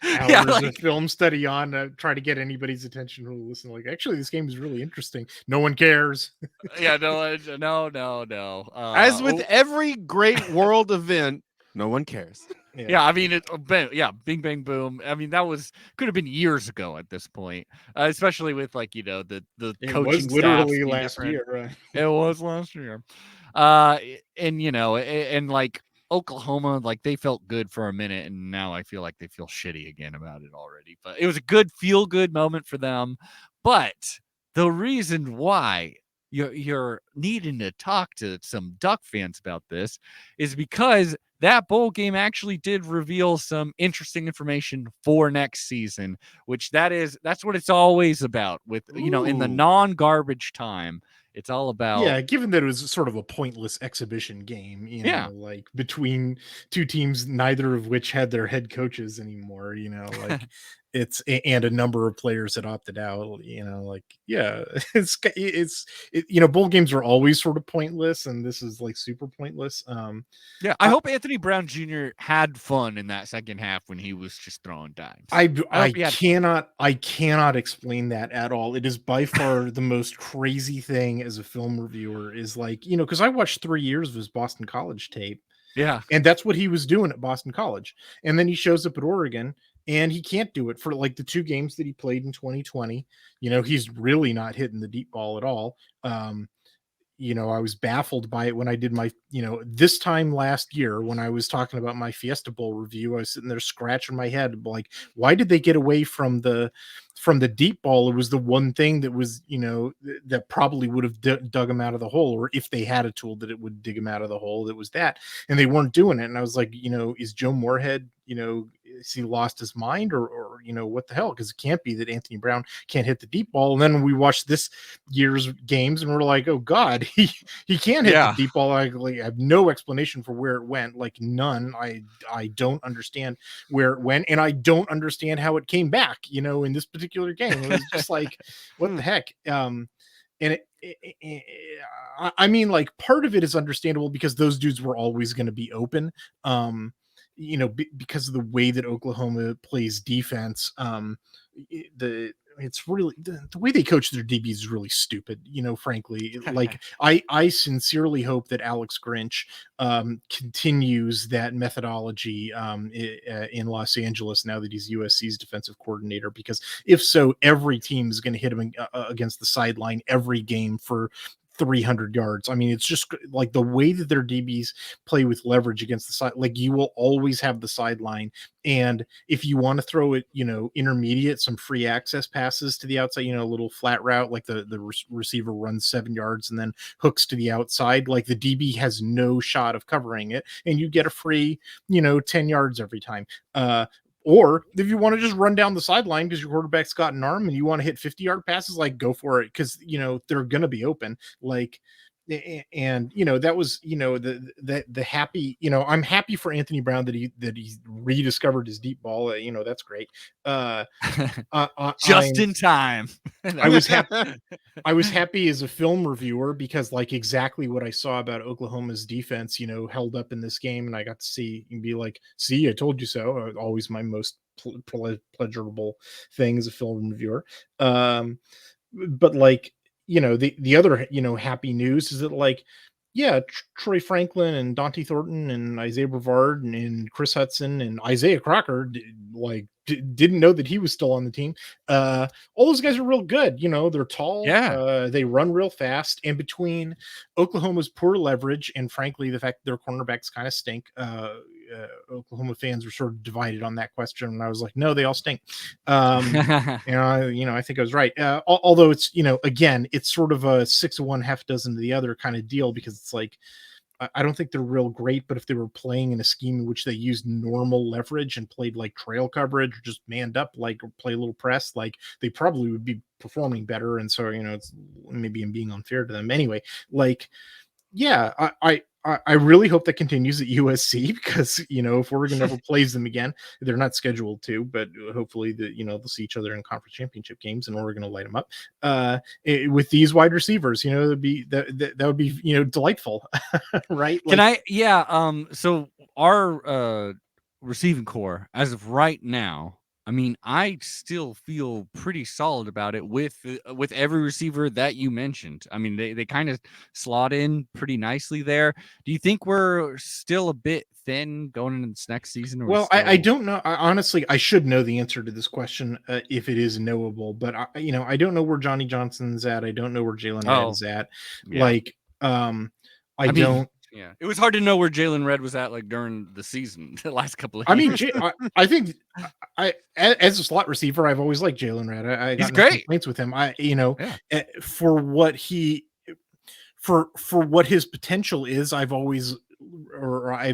Speaker 3: hours of film study on to try to get anybody's attention who listen. Like, actually, this game is really interesting. No one cares.
Speaker 1: No.
Speaker 2: As with every great world event, no one cares.
Speaker 1: Yeah, I mean, bing, bang, boom. I mean, that could have been years ago at this point, especially with the
Speaker 3: it
Speaker 1: coaching
Speaker 3: was literally
Speaker 1: staff
Speaker 3: last year, right?
Speaker 1: It was last year, and like Oklahoma, like they felt good for a minute, and now I feel like they feel shitty again about it already. But it was a good feel-good moment for them. But the reason why you're needing to talk to some Duck fans about this is because that bowl game actually did reveal some interesting information for next season, which that's what it's always about with, in the non-garbage time. It's all about,
Speaker 3: given that it was sort of a pointless exhibition game, like between two teams, neither of which had their head coaches anymore, like and a number of players that opted out, bowl games are always sort of pointless, and this is like super pointless.
Speaker 1: I hope Anthony Brown Jr. had fun in that second half when he was just throwing dimes.
Speaker 3: I cannot explain that at all. It is by far the most crazy thing as a film reviewer is like, because I watched 3 years of his Boston College tape.
Speaker 1: Yeah.
Speaker 3: And that's what he was doing at Boston College. And then he shows up at Oregon and he can't do it for like the 2 games that he played in 2020. He's really not hitting the deep ball at all. I was baffled by it when I did my, this time last year when I was talking about my Fiesta Bowl review. I was sitting there scratching my head, like, why did they get away from the deep ball? It was the one thing that was, that probably would have dug him out of the hole, or if they had a tool that it would dig him out of the hole, it was that, and they weren't doing it. And I was like, is Joe Moorhead, is he lost his mind or what the hell? Because it can't be that Anthony Brown can't hit the deep ball. And then we watched this year's games and we're like, oh God, he can't hit the deep ball. I have no explanation for where it went, like none. I don't understand where it went, and I don't understand how it came back, in this particular game. It was just like, what the heck? And I mean, like, part of it is understandable because those dudes were always going to be open. because of the way that Oklahoma plays defense, it's really the way they coach their DBs is really stupid, frankly. Like I sincerely hope that Alex Grinch continues that methodology in Los Angeles now that he's USC's defensive coordinator, because if so, every team is going to hit him against the sideline every game for 300 yards. I mean, it's just like the way that their DBs play with leverage against the side. Like, you will always have the sideline. And if you want to throw it, intermediate, some free access passes to the outside, a little flat route, like the receiver runs 7 yards and then hooks to the outside, like the DB has no shot of covering it. And you get a free, 10 yards every time. Or if you want to just run down the sideline because your quarterback's got an arm and you want to hit 50-yard passes, like, go for it, because they're going to be open. Like, and that was the happy, I'm happy for Anthony Brown that he rediscovered his deep ball. That's great.
Speaker 1: Just in time.
Speaker 3: I was happy as a film reviewer because, like, exactly what I saw about Oklahoma's defense, held up in this game, and I got to see and be like, see, I told you so. Always my most pleasurable thing as a film reviewer. But like, the other, happy news is that, like, yeah, Troy Franklin and Dante Thornton and Isaiah Brevard and Chris Hudson and Isaiah Crocker, didn't know that he was still on the team. All those guys are real good. They're tall.
Speaker 1: Yeah.
Speaker 3: They run real fast. And between Oklahoma's poor leverage and, frankly, the fact that their cornerbacks kind of stink, Oklahoma fans were sort of divided on that question. And I was like, no, they all stink. And I think I was right. Although it's, again, it's sort of a 6 of one, half dozen of the other kind of deal, because it's like, I don't think they're real great, but if they were playing in a scheme in which they used normal leverage and played like trail coverage, or just manned up, like, or play a little press, like, they probably would be performing better. And so, it's maybe I'm being unfair to them anyway. Like, yeah, I really hope that continues at USC, because, if Oregon ever plays them again, they're not scheduled to, but hopefully they'll see each other in conference championship games and Oregon will light them up. With these wide receivers, that would be, delightful, right? Like,
Speaker 1: so our receiving core as of right now, I mean, I still feel pretty solid about it with every receiver that you mentioned. I mean, they kind of slot in pretty nicely there. Do you think we're still a bit thin going into this next season?
Speaker 3: Well, I don't know. Honestly, I should know the answer to this question if it is knowable, but I don't know where Johnny Johnson's at. I don't know where Jalen Red's at. Yeah. Like, I don't.
Speaker 1: Yeah, it was hard to know where Jalen Red was at, like, during the season, the last couple of
Speaker 3: years. I think as a slot receiver, I've always liked Jalen Red.
Speaker 1: He's great.
Speaker 3: Complaints with him. For what for what his potential is, I've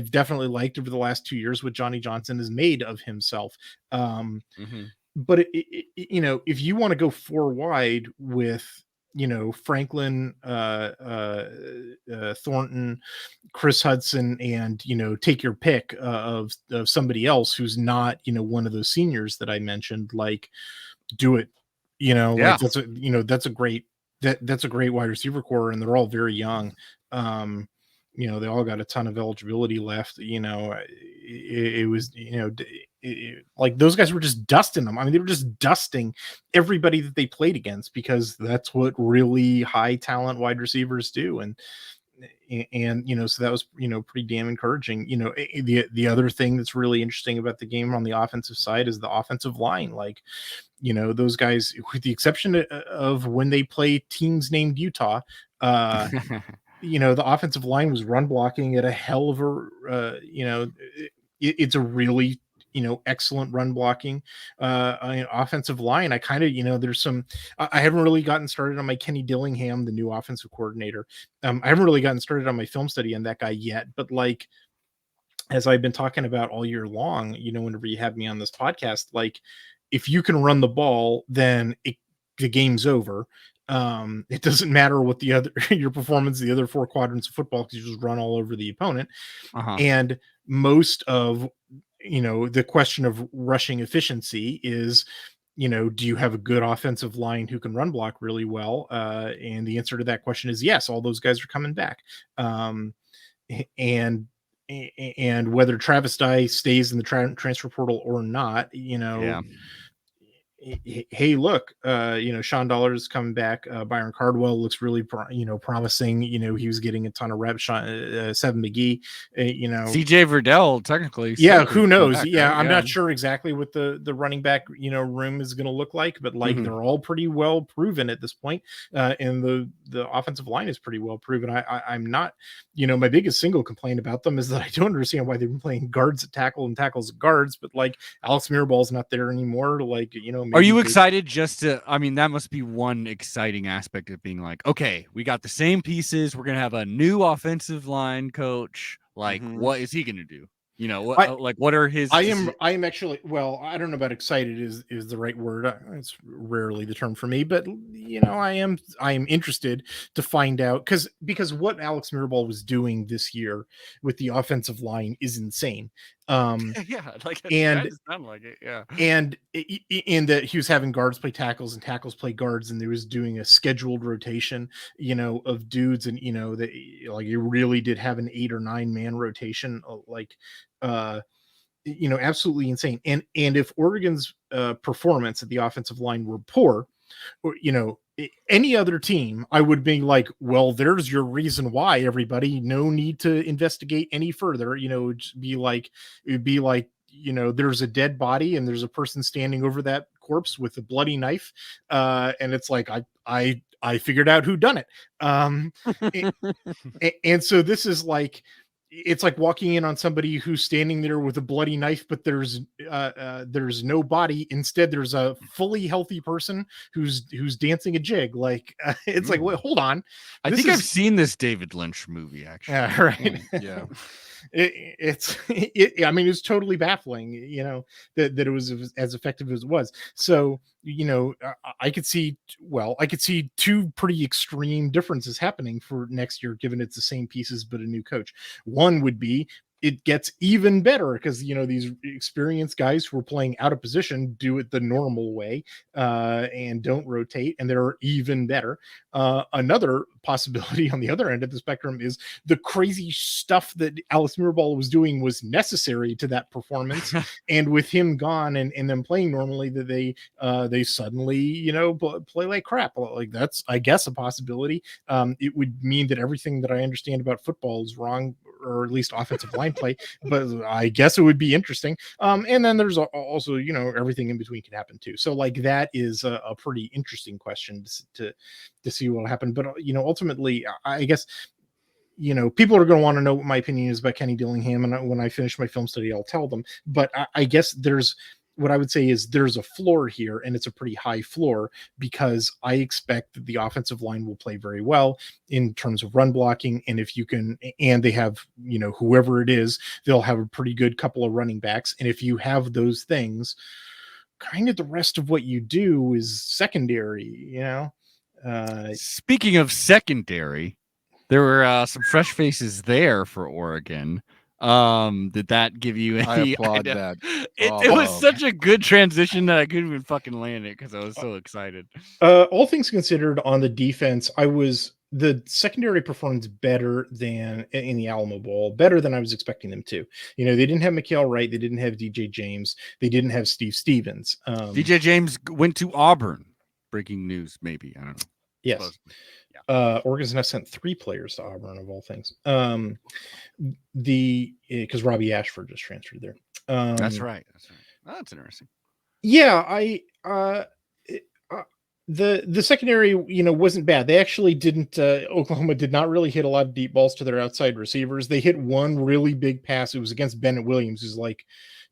Speaker 3: definitely liked over the last 2 years what Johnny Johnson has made of himself. But if you want to go 4 wide with, Franklin, Thornton, Chris Hudson, and, take your pick of somebody else who's not, one of those seniors that I mentioned, like, do it. Like, that's a great wide receiver core, and they're all very young. They all got a ton of eligibility left. It was, like, those guys were just dusting them. I mean, they were just dusting everybody that they played against, because that's what really high talent wide receivers do. And so that was, pretty damn encouraging. The other thing that's really interesting about the game on the offensive side is the offensive line. Like, those guys, with the exception of when they play teams named Utah, the offensive line was run blocking at a hell of a, it's a really, excellent run blocking offensive line. I kind of, there's some, I haven't really gotten started on my Kenny Dillingham, the new offensive coordinator. I haven't really gotten started on my film study on that guy yet, but, like, as I've been talking about all year long, whenever you have me on this podcast, like, if you can run the ball, then the game's over. It doesn't matter what your performance, the other 4 quadrants of football, because you just run all over the opponent. And most of, the question of rushing efficiency is, do you have a good offensive line who can run block really well? And the answer to that question is yes. All those guys are coming back. And and whether Travis Dye stays in the transfer portal or not, hey, look, Sean Dollar's coming back. Byron Cardwell looks really, promising. He was getting a ton of reps. Seven McGee,
Speaker 1: CJ Verdell, technically.
Speaker 3: Yeah, who knows? Back, right? I'm not sure exactly what the running back, room is going to look like, but they're all pretty well proven at this point. And the offensive line is pretty well proven. I'm not, my biggest single complaint about them is that I don't understand why they've been playing guards at tackle and tackles at guards, but Alex Miraball's not there anymore.
Speaker 1: Are you excited that must be one exciting aspect of being okay, we got the same pieces. We're going to have a new offensive line coach. What is he going to do? What are his?
Speaker 3: I am actually, well, I don't know about excited is the right word. It's rarely the term for me, but I am interested to find out because what Alex Miraball was doing this year with the offensive line is insane.
Speaker 1: And
Speaker 3: in that he was having guards play tackles and tackles play guards, and there was doing a scheduled rotation, of dudes, and that you really did have an 8 or 9 man rotation, absolutely insane. And if Oregon's performance at the offensive line were poor, or any other team, I would be well, there's your reason why, everybody. No need to investigate any further. It would be like there's a dead body and there's a person standing over that corpse with a bloody knife, and it's I figured out who done it. And so this is it's like walking in on somebody who's standing there with a bloody knife, but there's no body. Instead, there's a fully healthy person who's dancing a jig. It's wait, hold on.
Speaker 1: I think I've seen this David Lynch movie, actually.
Speaker 3: Right.
Speaker 2: Yeah.
Speaker 3: It's totally baffling, that it was as effective as it was. So, I could see 2 pretty extreme differences happening for next year, given it's the same pieces, but a new coach. One would be it gets even better because these experienced guys who are playing out of position do it the normal way, and don't rotate, and they're even better. Another possibility on the other end of the spectrum is the crazy stuff that Alex Miraball was doing was necessary to that performance, and with him gone and them playing normally, that they suddenly play like crap. That's, I guess, a possibility. It would mean that everything that I understand about football is wrong, or at least offensive line play, but I guess it would be interesting. And then there's also, everything in between can happen too. So that is a pretty interesting question to see what will happen. But, ultimately, I guess, people are going to want to know what my opinion is about Kenny Dillingham. And when I finish my film study, I'll tell them. But I guess what I would say is there's a floor here, and it's a pretty high floor, because I expect that the offensive line will play very well in terms of run blocking. And if you can, and they have, whoever it is, they'll have a pretty good couple of running backs. And if you have those things, kind of the rest of what you do is secondary,
Speaker 1: Speaking of secondary, there were some fresh faces there for Oregon. Did that give you any?
Speaker 2: I applaud that.
Speaker 1: It was such a good transition that I couldn't even fucking land it because I was so excited.
Speaker 3: All things considered, on the defense, the secondary performed better than in the Alamo Bowl, better than I was expecting them to. They didn't have Mikael Wright, they didn't have DJ James, they didn't have Steve Stevens.
Speaker 1: DJ James went to Auburn. Breaking news, maybe, I don't know.
Speaker 3: Yes. Oregon's now sent 3 players to Auburn, of all things. Because Robbie Ashford just transferred there.
Speaker 1: That's right. Oh, that's interesting.
Speaker 3: Yeah, the secondary, wasn't bad. They actually didn't. Oklahoma did not really hit a lot of deep balls to their outside receivers. They hit one really big pass. It was against Bennett Williams, who's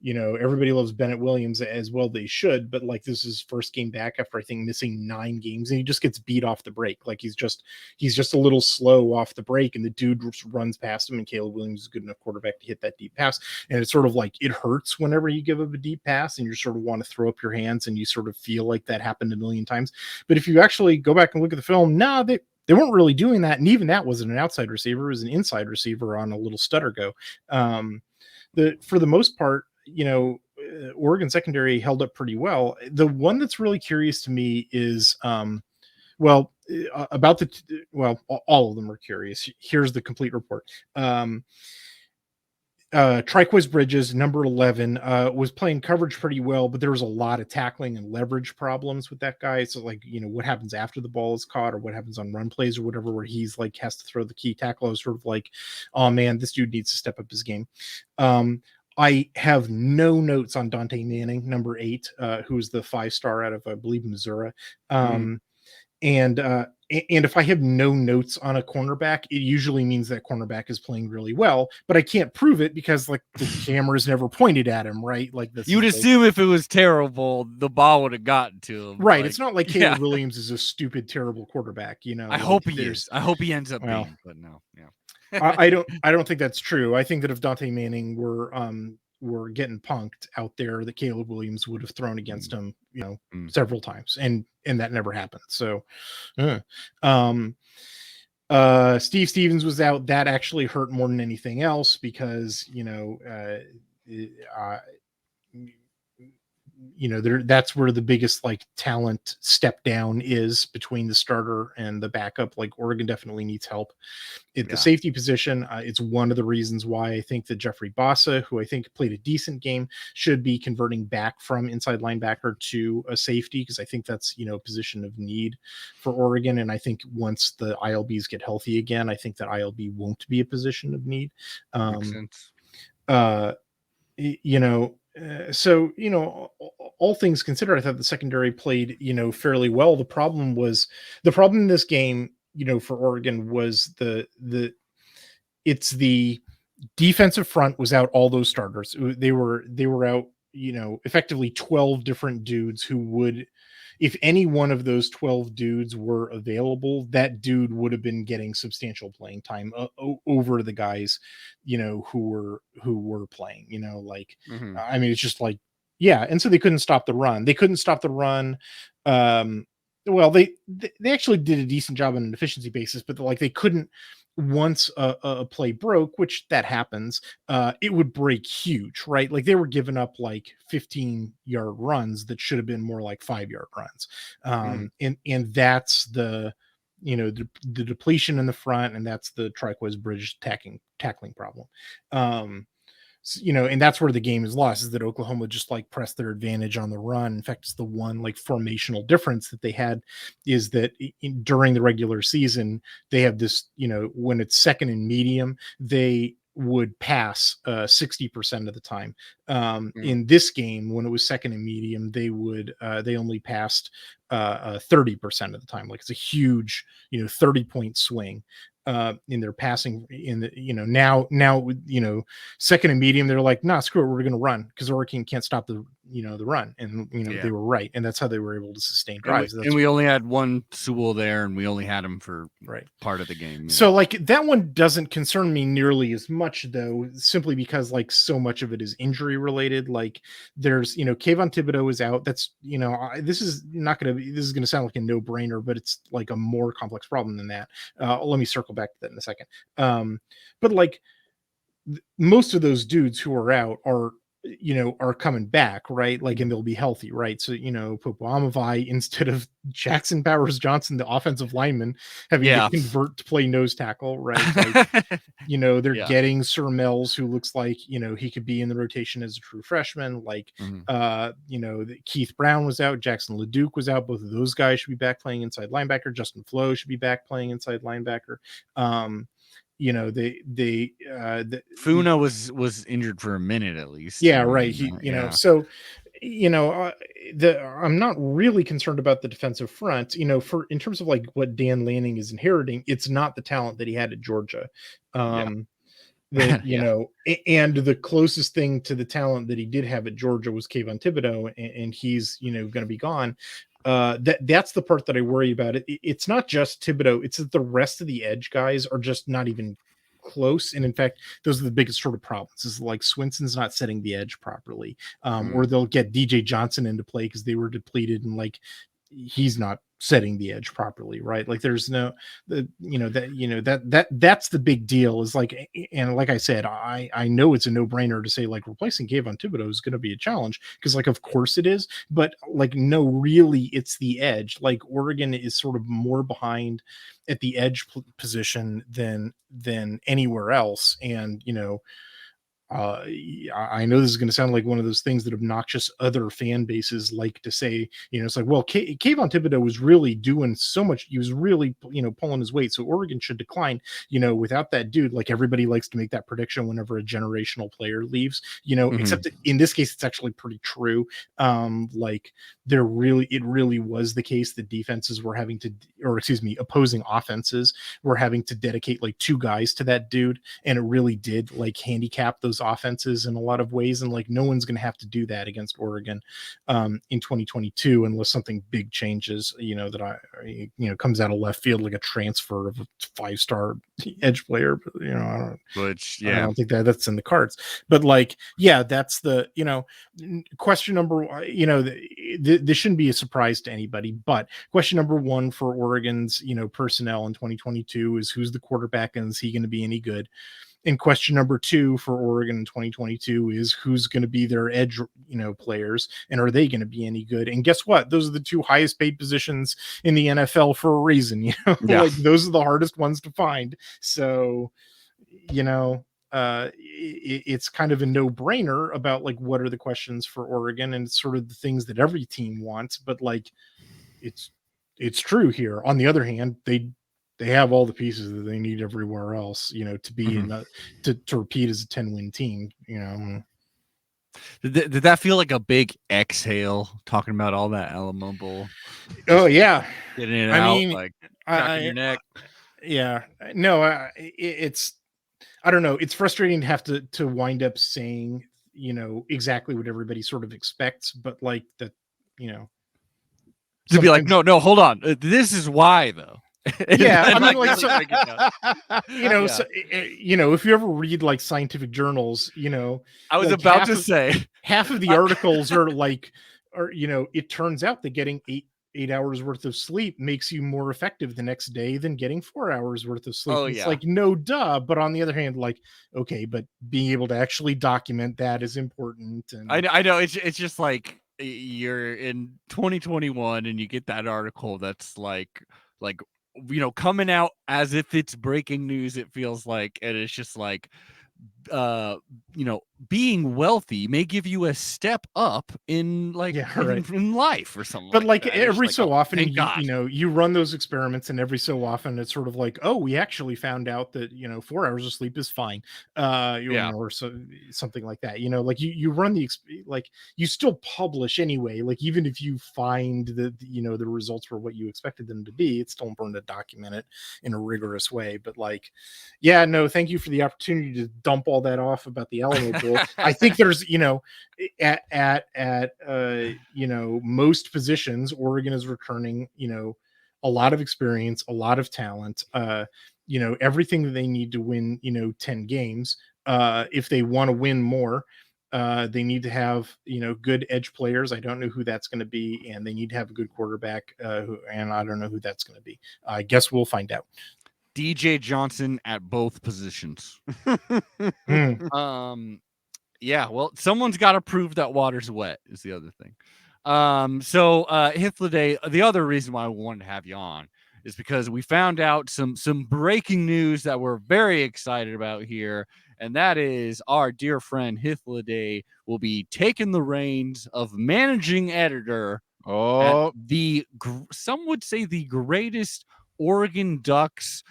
Speaker 3: everybody loves Bennett Williams, as well they should, but this is his first game back after, I think, missing 9 games, and he just gets beat off the break. He's just a little slow off the break, and the dude runs past him, and Caleb Williams is a good enough quarterback to hit that deep pass. And it's sort of it hurts whenever you give up a deep pass and you sort of want to throw up your hands, and you sort of feel like that happened a million times. But if you actually go back and look at the film, they weren't really doing that. And even that wasn't an outside receiver, it was an inside receiver on a little stutter go. For the most part, Oregon secondary held up pretty well. The one that's really curious to me is, all of them are curious. Here's the complete report. Triquez Bridges, number 11, was playing coverage pretty well, but there was a lot of tackling and leverage problems with that guy. So, like, what happens after the ball is caught, or what happens on run plays or whatever, where he's like has to throw the key tackle. I was sort of like, oh man, this dude needs to step up his game. I have no notes on Dante Manning, number 8, who's the 5-star out of, I believe, Missouri. And if I have no notes on a cornerback, it usually means that cornerback is playing really well, but I can't prove it because like the camera's never pointed at him, right? Like this.
Speaker 1: You'd assume if it was terrible, the ball would have gotten to him.
Speaker 3: Right. Like, it's not like Caleb Williams is a stupid, terrible quarterback,
Speaker 1: I hope he is. I hope he ends up being, but no. Yeah.
Speaker 3: I don't think that's true. I think that if Dante Manning were getting punked out there, that Caleb Williams would have thrown against him, several times, and that never happened. So, Steve Stevens was out. That actually hurt more than anything else because that's where the biggest like talent step down is between the starter and the backup. Like Oregon definitely needs help at the safety position. It's one of the reasons why I think that Jeffrey Bossa, who I think played a decent game, should be converting back from inside linebacker to a safety, because I think that's a position of need for Oregon. And I think once the ILBs get healthy again, I think that ILB won't be a position of need.
Speaker 1: Makes sense.
Speaker 3: So all things considered, I thought the secondary played fairly well. The problem in this game for Oregon was the defensive front was out. All those starters, they were out, effectively 12 different dudes who would, if any one of those 12 dudes were available, that dude would have been getting substantial playing time over the guys, who were playing, I mean, it's just like, and so they couldn't stop the run. Well, they actually did a decent job on an efficiency basis, but they couldn't, once a play broke, which that happens, it would break huge, right? Like they were giving up like 15-yard runs that should have been more like 5-yard runs. And that's the depletion in the front, and that's the Triquez Bridge tackling problem. And that's where the game is lost, is that Oklahoma just like pressed their advantage on the run. In fact, it's the one like formational difference that they had, is that during the regular season, they have this, when it's second and medium, they would pass 60% of the time. In this game, when it was second and medium, they only passed 30% of the time. Like it's a huge 30-point swing in their passing. In the now second and medium, they're like, nah, screw it, we're gonna run, because Oregon can't stop the run. And they were right, and that's how they were able to sustain drives.
Speaker 1: And we only had one Sewell there, and we only had him for part of the game.
Speaker 3: So like that one doesn't concern me nearly as much, though, simply because like so much of it is injury related. Like there's Kayvon Thibodeau is out. That's this is gonna sound like a no-brainer, but it's like a more complex problem than that. Let me circle back to that in a second. But like most of those dudes who are out are coming back, right? Like, and they'll be healthy, right? So Popo Amavai, instead of Jackson Powers Johnson, the offensive lineman, having to convert to play nose tackle, right? Like, they're getting Sir Mells, who looks like he could be in the rotation as a true freshman. Like Keith Brown was out, Jackson LeDuc was out. Both of those guys should be back playing inside linebacker. Justin Flo should be back playing inside linebacker.
Speaker 1: Funa was injured for a minute at least.
Speaker 3: Right. So I'm not really concerned about the defensive front. In terms of like what Dan Lanning is inheriting, it's not the talent that he had at Georgia. And the closest thing to the talent that he did have at Georgia was Kayvon Thibodeau, and he's going to be gone. That's the part that I worry about. It's not just Thibodeau; it's that the rest of the edge guys are just not even close. And in fact, those are the biggest sort of problems. Is like Swinson's not setting the edge properly, or they'll get DJ Johnson into play because they were depleted, and like he's not setting the edge properly, right? Like there's that's the big deal, is like, and like I said, I know it's a no-brainer to say like replacing Kayvon Thibodeau is going to be a challenge, because like of course it is, but like no, really it's the edge. Like Oregon is sort of more behind at the edge position than anywhere else, and I know this is going to sound like one of those things that obnoxious other fan bases like to say. It's like, well, Kayvon Thibodeau was really doing so much. He was really, pulling his weight. So Oregon should decline, without that dude. Like, everybody likes to make that prediction whenever a generational player leaves, except in this case, it's actually pretty true. Like, it really was the case that defenses were having to, or excuse me, opposing offenses were having to dedicate like 2 guys to that dude. And it really did like handicap those offenses in a lot of ways. And like, no one's going to have to do that against Oregon in 2022 unless something big changes, that comes out of left field, like a transfer of a 5-star edge player. But, I don't think that's in the cards. But like, yeah, that's the, question number, this shouldn't be a surprise to anybody, but question number 1 for Oregon's, personnel in 2022 is who's the quarterback and is he going to be any good? And question number 2 for Oregon in 2022 is who's going to be their edge, players, and are they going to be any good? And guess what? Those are the 2 highest paid positions in the NFL for a reason. Like, those are the hardest ones to find. So, it's kind of a no-brainer about like what are the questions for Oregon, and it's sort of the things that every team wants. But like, it's true here. On the other hand, they have all the pieces that they need everywhere else, to be to repeat as a 10-win team.
Speaker 1: Did that feel like a big exhale talking about all that Alamo Bowl?
Speaker 3: Oh yeah,
Speaker 1: getting it out, like cracking your neck.
Speaker 3: No, it's, I don't know. It's frustrating to have to wind up saying, exactly what everybody sort of expects, but like that,
Speaker 1: to be like, no, hold on. This is why though.
Speaker 3: Yeah, I mean, like, so, so, if you ever read like scientific journals,
Speaker 1: I was
Speaker 3: like
Speaker 1: about to say
Speaker 3: half of the articles are like, it turns out that getting 8 hours worth of sleep makes you more effective the next day than getting 4 hours worth of sleep. It's like, no duh. But on the other hand, like, okay, but being able to actually document that is important. And
Speaker 1: I know it's just like you're in 2021 and you get that article that's like coming out as if it's breaking news, it feels like, and it's just like being wealthy may give you a step up in like in life or something.
Speaker 3: But like
Speaker 1: that.
Speaker 3: Every so often,
Speaker 1: you
Speaker 3: you run those experiments, and every so often it's sort of like, oh, we actually found out that 4 hours of sleep is fine, or something like that. Like you run like you still publish anyway. Like even if you find that the results were what you expected them to be, it's still important to document it in a rigorous way. But like, yeah, no, thank you for the opportunity to dump all that off about the Alamo Bowl. I think there's at most positions, Oregon is returning a lot of experience, a lot of talent, everything that they need to win 10 games. If they want to win more, they need to have good edge players. I don't know who that's going to be, and they need to have a good quarterback, and I don't know who that's going to be. I guess we'll find out.
Speaker 1: DJ Johnson at both positions. Yeah, well, someone's got to prove that water's wet is the other thing. So Hythloday, the other reason why I wanted to have you on is because we found out some breaking news that we're very excited about here, and that is our dear friend Hythloday will be taking the reins of managing editor at some would say the greatest Oregon Ducks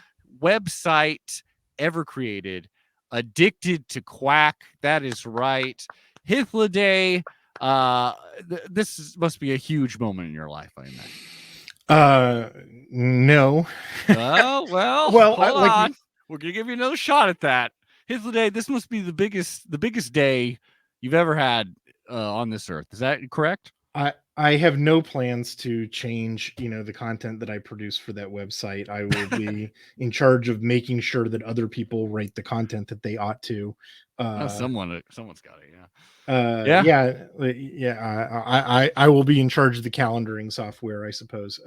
Speaker 1: website ever created, Addicted to Quack. That is right. Hythloday, this must be a huge moment in your life, I imagine.
Speaker 3: No.
Speaker 1: Well, hold on. We're gonna give you another shot at that. Hythloday, this must be the biggest day you've ever had on this earth. Is that correct?
Speaker 3: I have no plans to change, the content that I produce for that website. I will be in charge of making sure that other people write the content that they ought to.
Speaker 1: Someone's got it.
Speaker 3: I will be in charge of the calendaring software, I suppose.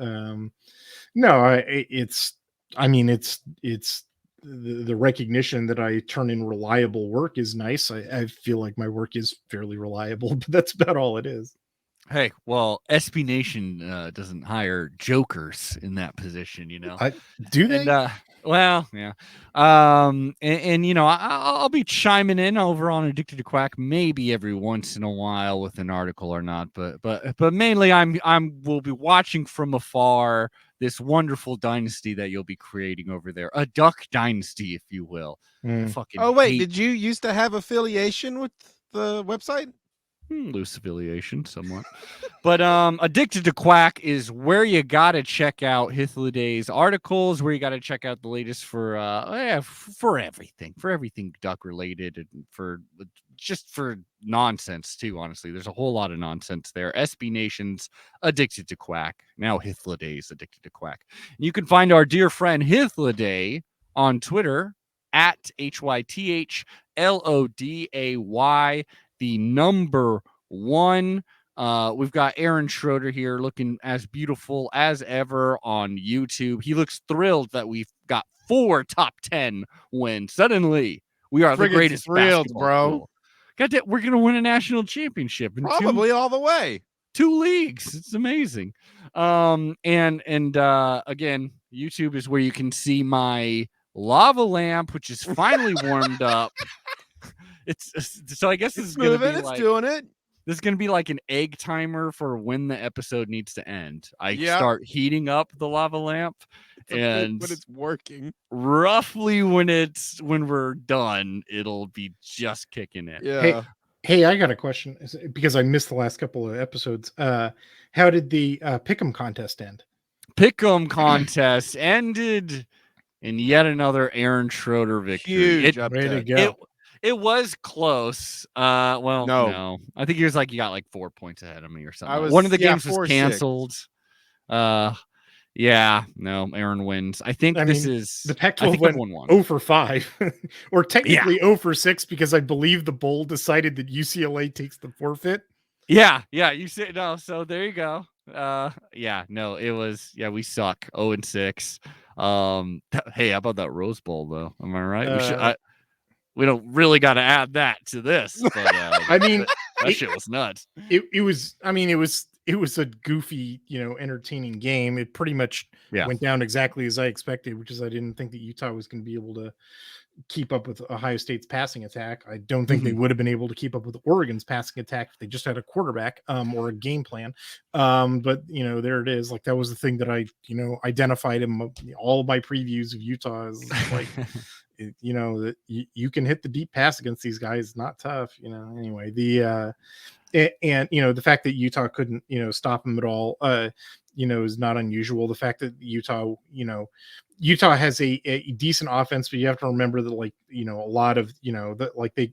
Speaker 3: It's the recognition that I turn in reliable work is nice. I feel like my work is fairly reliable, but that's about all it is.
Speaker 1: Hey, well, SB Nation doesn't hire jokers in that position,
Speaker 3: Do they?
Speaker 1: And well, yeah. And I'll be chiming in over on Addicted to Quack maybe every once in a while with an article or not, but mainly will be watching from afar this wonderful dynasty that you'll be creating over there, a duck dynasty, if you will.
Speaker 2: Oh wait, did you used to have affiliation with the website?
Speaker 1: Loose affiliation somewhat. But Addicted to Quack is where you gotta check out Hythloday's articles, where you gotta check out the latest for everything duck related, and for nonsense too. Honestly, there's a whole lot of nonsense there. SB Nation's Addicted to Quack, now Hythloday's Addicted to Quack. And you can find our dear friend Hythloday on Twitter at HYTHLODAY, the number 1. We've got Aaron Schroeder here looking as beautiful as ever on YouTube. He looks thrilled that we've got 4 top 10 wins. Suddenly, we are the greatest
Speaker 2: thrilled,
Speaker 1: basketball
Speaker 2: bro.
Speaker 1: school. We're gonna win a national championship in
Speaker 2: probably all the way.
Speaker 1: 2 leagues. It's amazing. And again, YouTube is where you can see my lava lamp, which is finally warmed up. So I guess this is gonna be like
Speaker 2: doing it.
Speaker 1: This is gonna be like an egg timer for when the episode needs to end. I start heating up the lava lamp, and
Speaker 2: when it's working,
Speaker 1: roughly when we're done, it'll be just kicking in.
Speaker 2: Yeah.
Speaker 3: Hey, I got a question because I missed the last couple of episodes. How did the Pick'em contest end?
Speaker 1: Pick'em contest ended in yet another Aaron Schroeder victory.
Speaker 2: Huge update.
Speaker 3: Way to go.
Speaker 1: It was close. No. I think he was you got 4 points ahead of me or something. One of the games was canceled. Aaron wins. I think this is
Speaker 3: the Pac-12 went 0 for 5, or technically 0 for 6 because I believe the bowl decided that UCLA takes the forfeit.
Speaker 1: Yeah. You see, no. So there you go. It was. We suck. 0 and 6. Hey, how about that Rose Bowl though? Am I right? We don't really got to add that to this. But, that shit was nuts.
Speaker 3: It was a goofy, entertaining game. It pretty much went down exactly as I expected, which is I didn't think that Utah was going to be able to keep up with Ohio State's passing attack. I don't think they would have been able to keep up with Oregon's passing attack if they just had a quarterback or a game plan. But there it is. That was the thing that I identified in all of my previews of Utah is that you can hit the deep pass against these guys. Not tough, anyway. The the fact that Utah couldn't stop them at all is not unusual. The fact that Utah has a decent offense, but you have to remember that a lot of a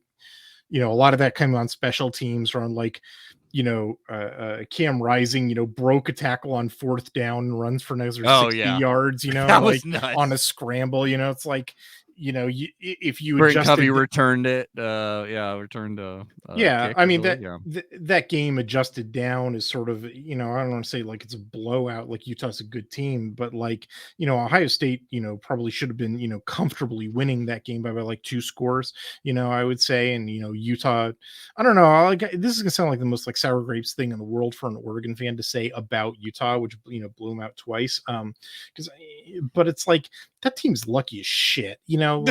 Speaker 3: lot of that came on special teams or on Cam Rising, broke a tackle on 4th down and runs for another 60 yards,
Speaker 1: that was nuts.
Speaker 3: On a scramble, it's if you
Speaker 1: Brent Covey returned it, returned
Speaker 3: that game adjusted down is sort of I don't want to say it's a blowout, Utah's a good team, but Ohio State probably should have been comfortably winning that game by 2 scores, I would say. And Utah, I don't know, this is gonna sound like the most sour grapes thing in the world for an Oregon fan to say about Utah, which blew them out twice, but it's that team's lucky as shit, I'm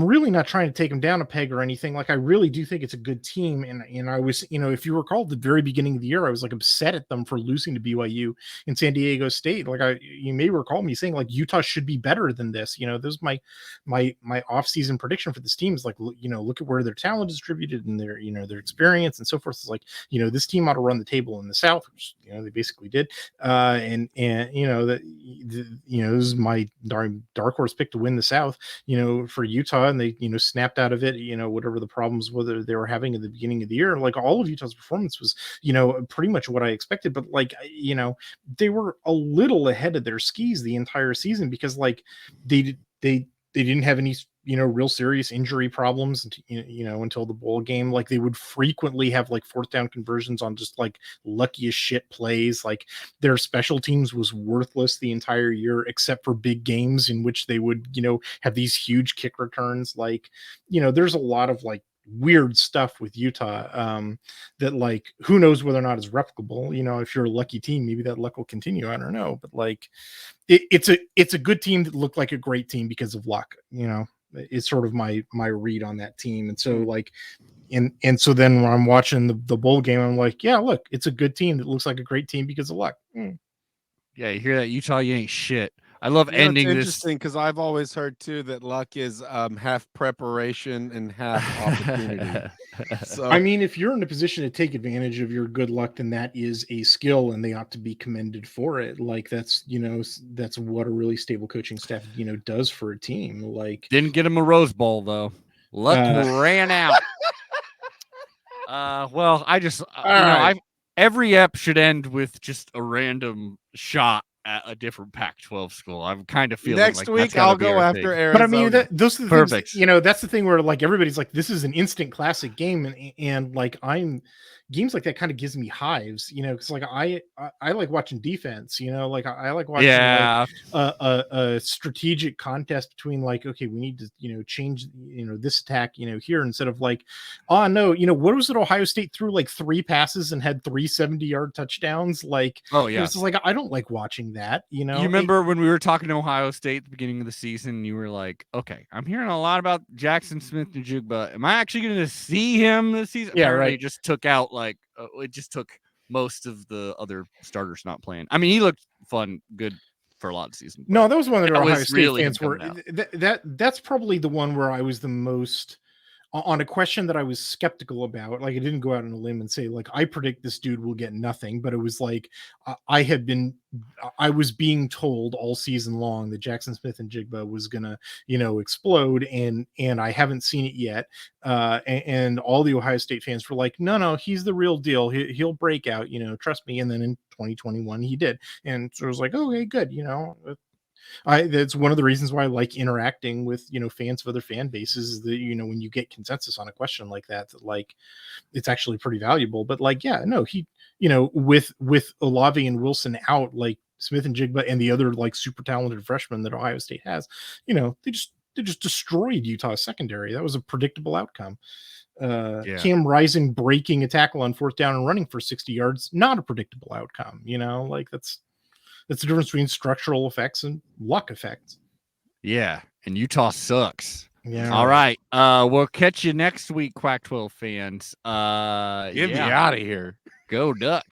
Speaker 3: really not trying to take them down a peg or anything. I really do think it's a good team. And I was, if you recall at the very beginning of the year, I was upset at them for losing to BYU in San Diego State. You may recall me saying Utah should be better than this. This is my off-season prediction for this team is look at where their talent is distributed and their, their experience and so forth. It's this team ought to run the table in the South, which, they basically did. This is my dark horse pick to win the South, for Utah, and they, snapped out of it, whatever the problems whether they were having at the beginning of the year. All of Utah's performance was, pretty much what I expected, but they were a little ahead of their skis the entire season because they didn't have any real serious injury problems until the bowl game. They would frequently have 4th down conversions on just lucky as shit plays. Their special teams was worthless the entire year except for big games in which they would have these huge kick returns. There's a lot of weird stuff with Utah that like who knows whether or not is replicable. If you're a lucky team, maybe that luck will continue. I don't know, but like it's a good team that looked like a great team because of luck. It's sort of my read on that team. And so like and so then when I'm watching the bowl game, I'm like, yeah, look, it's a good team that looks like a great team because of luck.
Speaker 1: Yeah, you hear that, Utah? You ain't shit. I love ending
Speaker 2: it's
Speaker 1: this.
Speaker 2: interesting because I've always heard too that luck is half preparation and half opportunity. So
Speaker 3: I mean, if you're in a position to take advantage of your good luck, then that is a skill, and they ought to be commended for it. Like that's that's what a really stable coaching staff does for a team. Like
Speaker 1: didn't get him a Rose Bowl though. Luck ran out. Well, I just every ep should end with just a random shot at a different Pac-12 school. I'm kind of feeling
Speaker 2: next week I'll go after Arizona.
Speaker 3: But I mean, those are the
Speaker 1: perfect
Speaker 3: things, that's the thing where like everybody's like, this is an instant classic game, and like games like that kind of gives me hives, because like I like watching defense, like I like watching like, a strategic contest between like, okay, we need to change this attack here, instead of like, oh no, what was it, Ohio State threw like 3 passes and had 3 70-yard touchdowns, like,
Speaker 1: oh yeah,
Speaker 3: it's like I don't like watching that. You
Speaker 1: remember when we were talking to Ohio State at the beginning of the season, you were like, okay, I'm hearing a lot about Jackson Smith-Njigba. Am I actually going to see him this season?
Speaker 3: Yeah,
Speaker 1: apparently
Speaker 3: right.
Speaker 1: It just took out like it just took most of the other starters not playing. I mean, he looked good for a lot of the season.
Speaker 3: No, that was one that Ohio State
Speaker 1: really
Speaker 3: fans were. That's probably the one where I was the most on a question that I was skeptical about. Like I didn't go out on a limb and say like, I predict this dude will get nothing, but it was like, I was being told all season long that Jackson Smith-Njigba was gonna, explode, and I haven't seen it yet. And all the Ohio State fans were like, no, he's the real deal. He'll break out, trust me. And then in 2021 he did. And so I was like, okay, good. That's one of the reasons why I like interacting with fans of other fan bases, is that when you get consensus on a question like that like it's actually pretty valuable. But like, yeah, no, he with Olave and Wilson out, like Smith-Njigba and the other like super talented freshmen that Ohio State has, they just destroyed Utah's secondary. That was a predictable outcome. Cam Rising breaking a tackle on 4th down and running for 60 yards, not a predictable outcome. Like that's the difference between structural effects and luck effects.
Speaker 1: Yeah, and Utah sucks.
Speaker 3: Yeah.
Speaker 1: All right. We'll catch you next week, Quack 12 fans.
Speaker 2: Get me out of here.
Speaker 1: Go Ducks.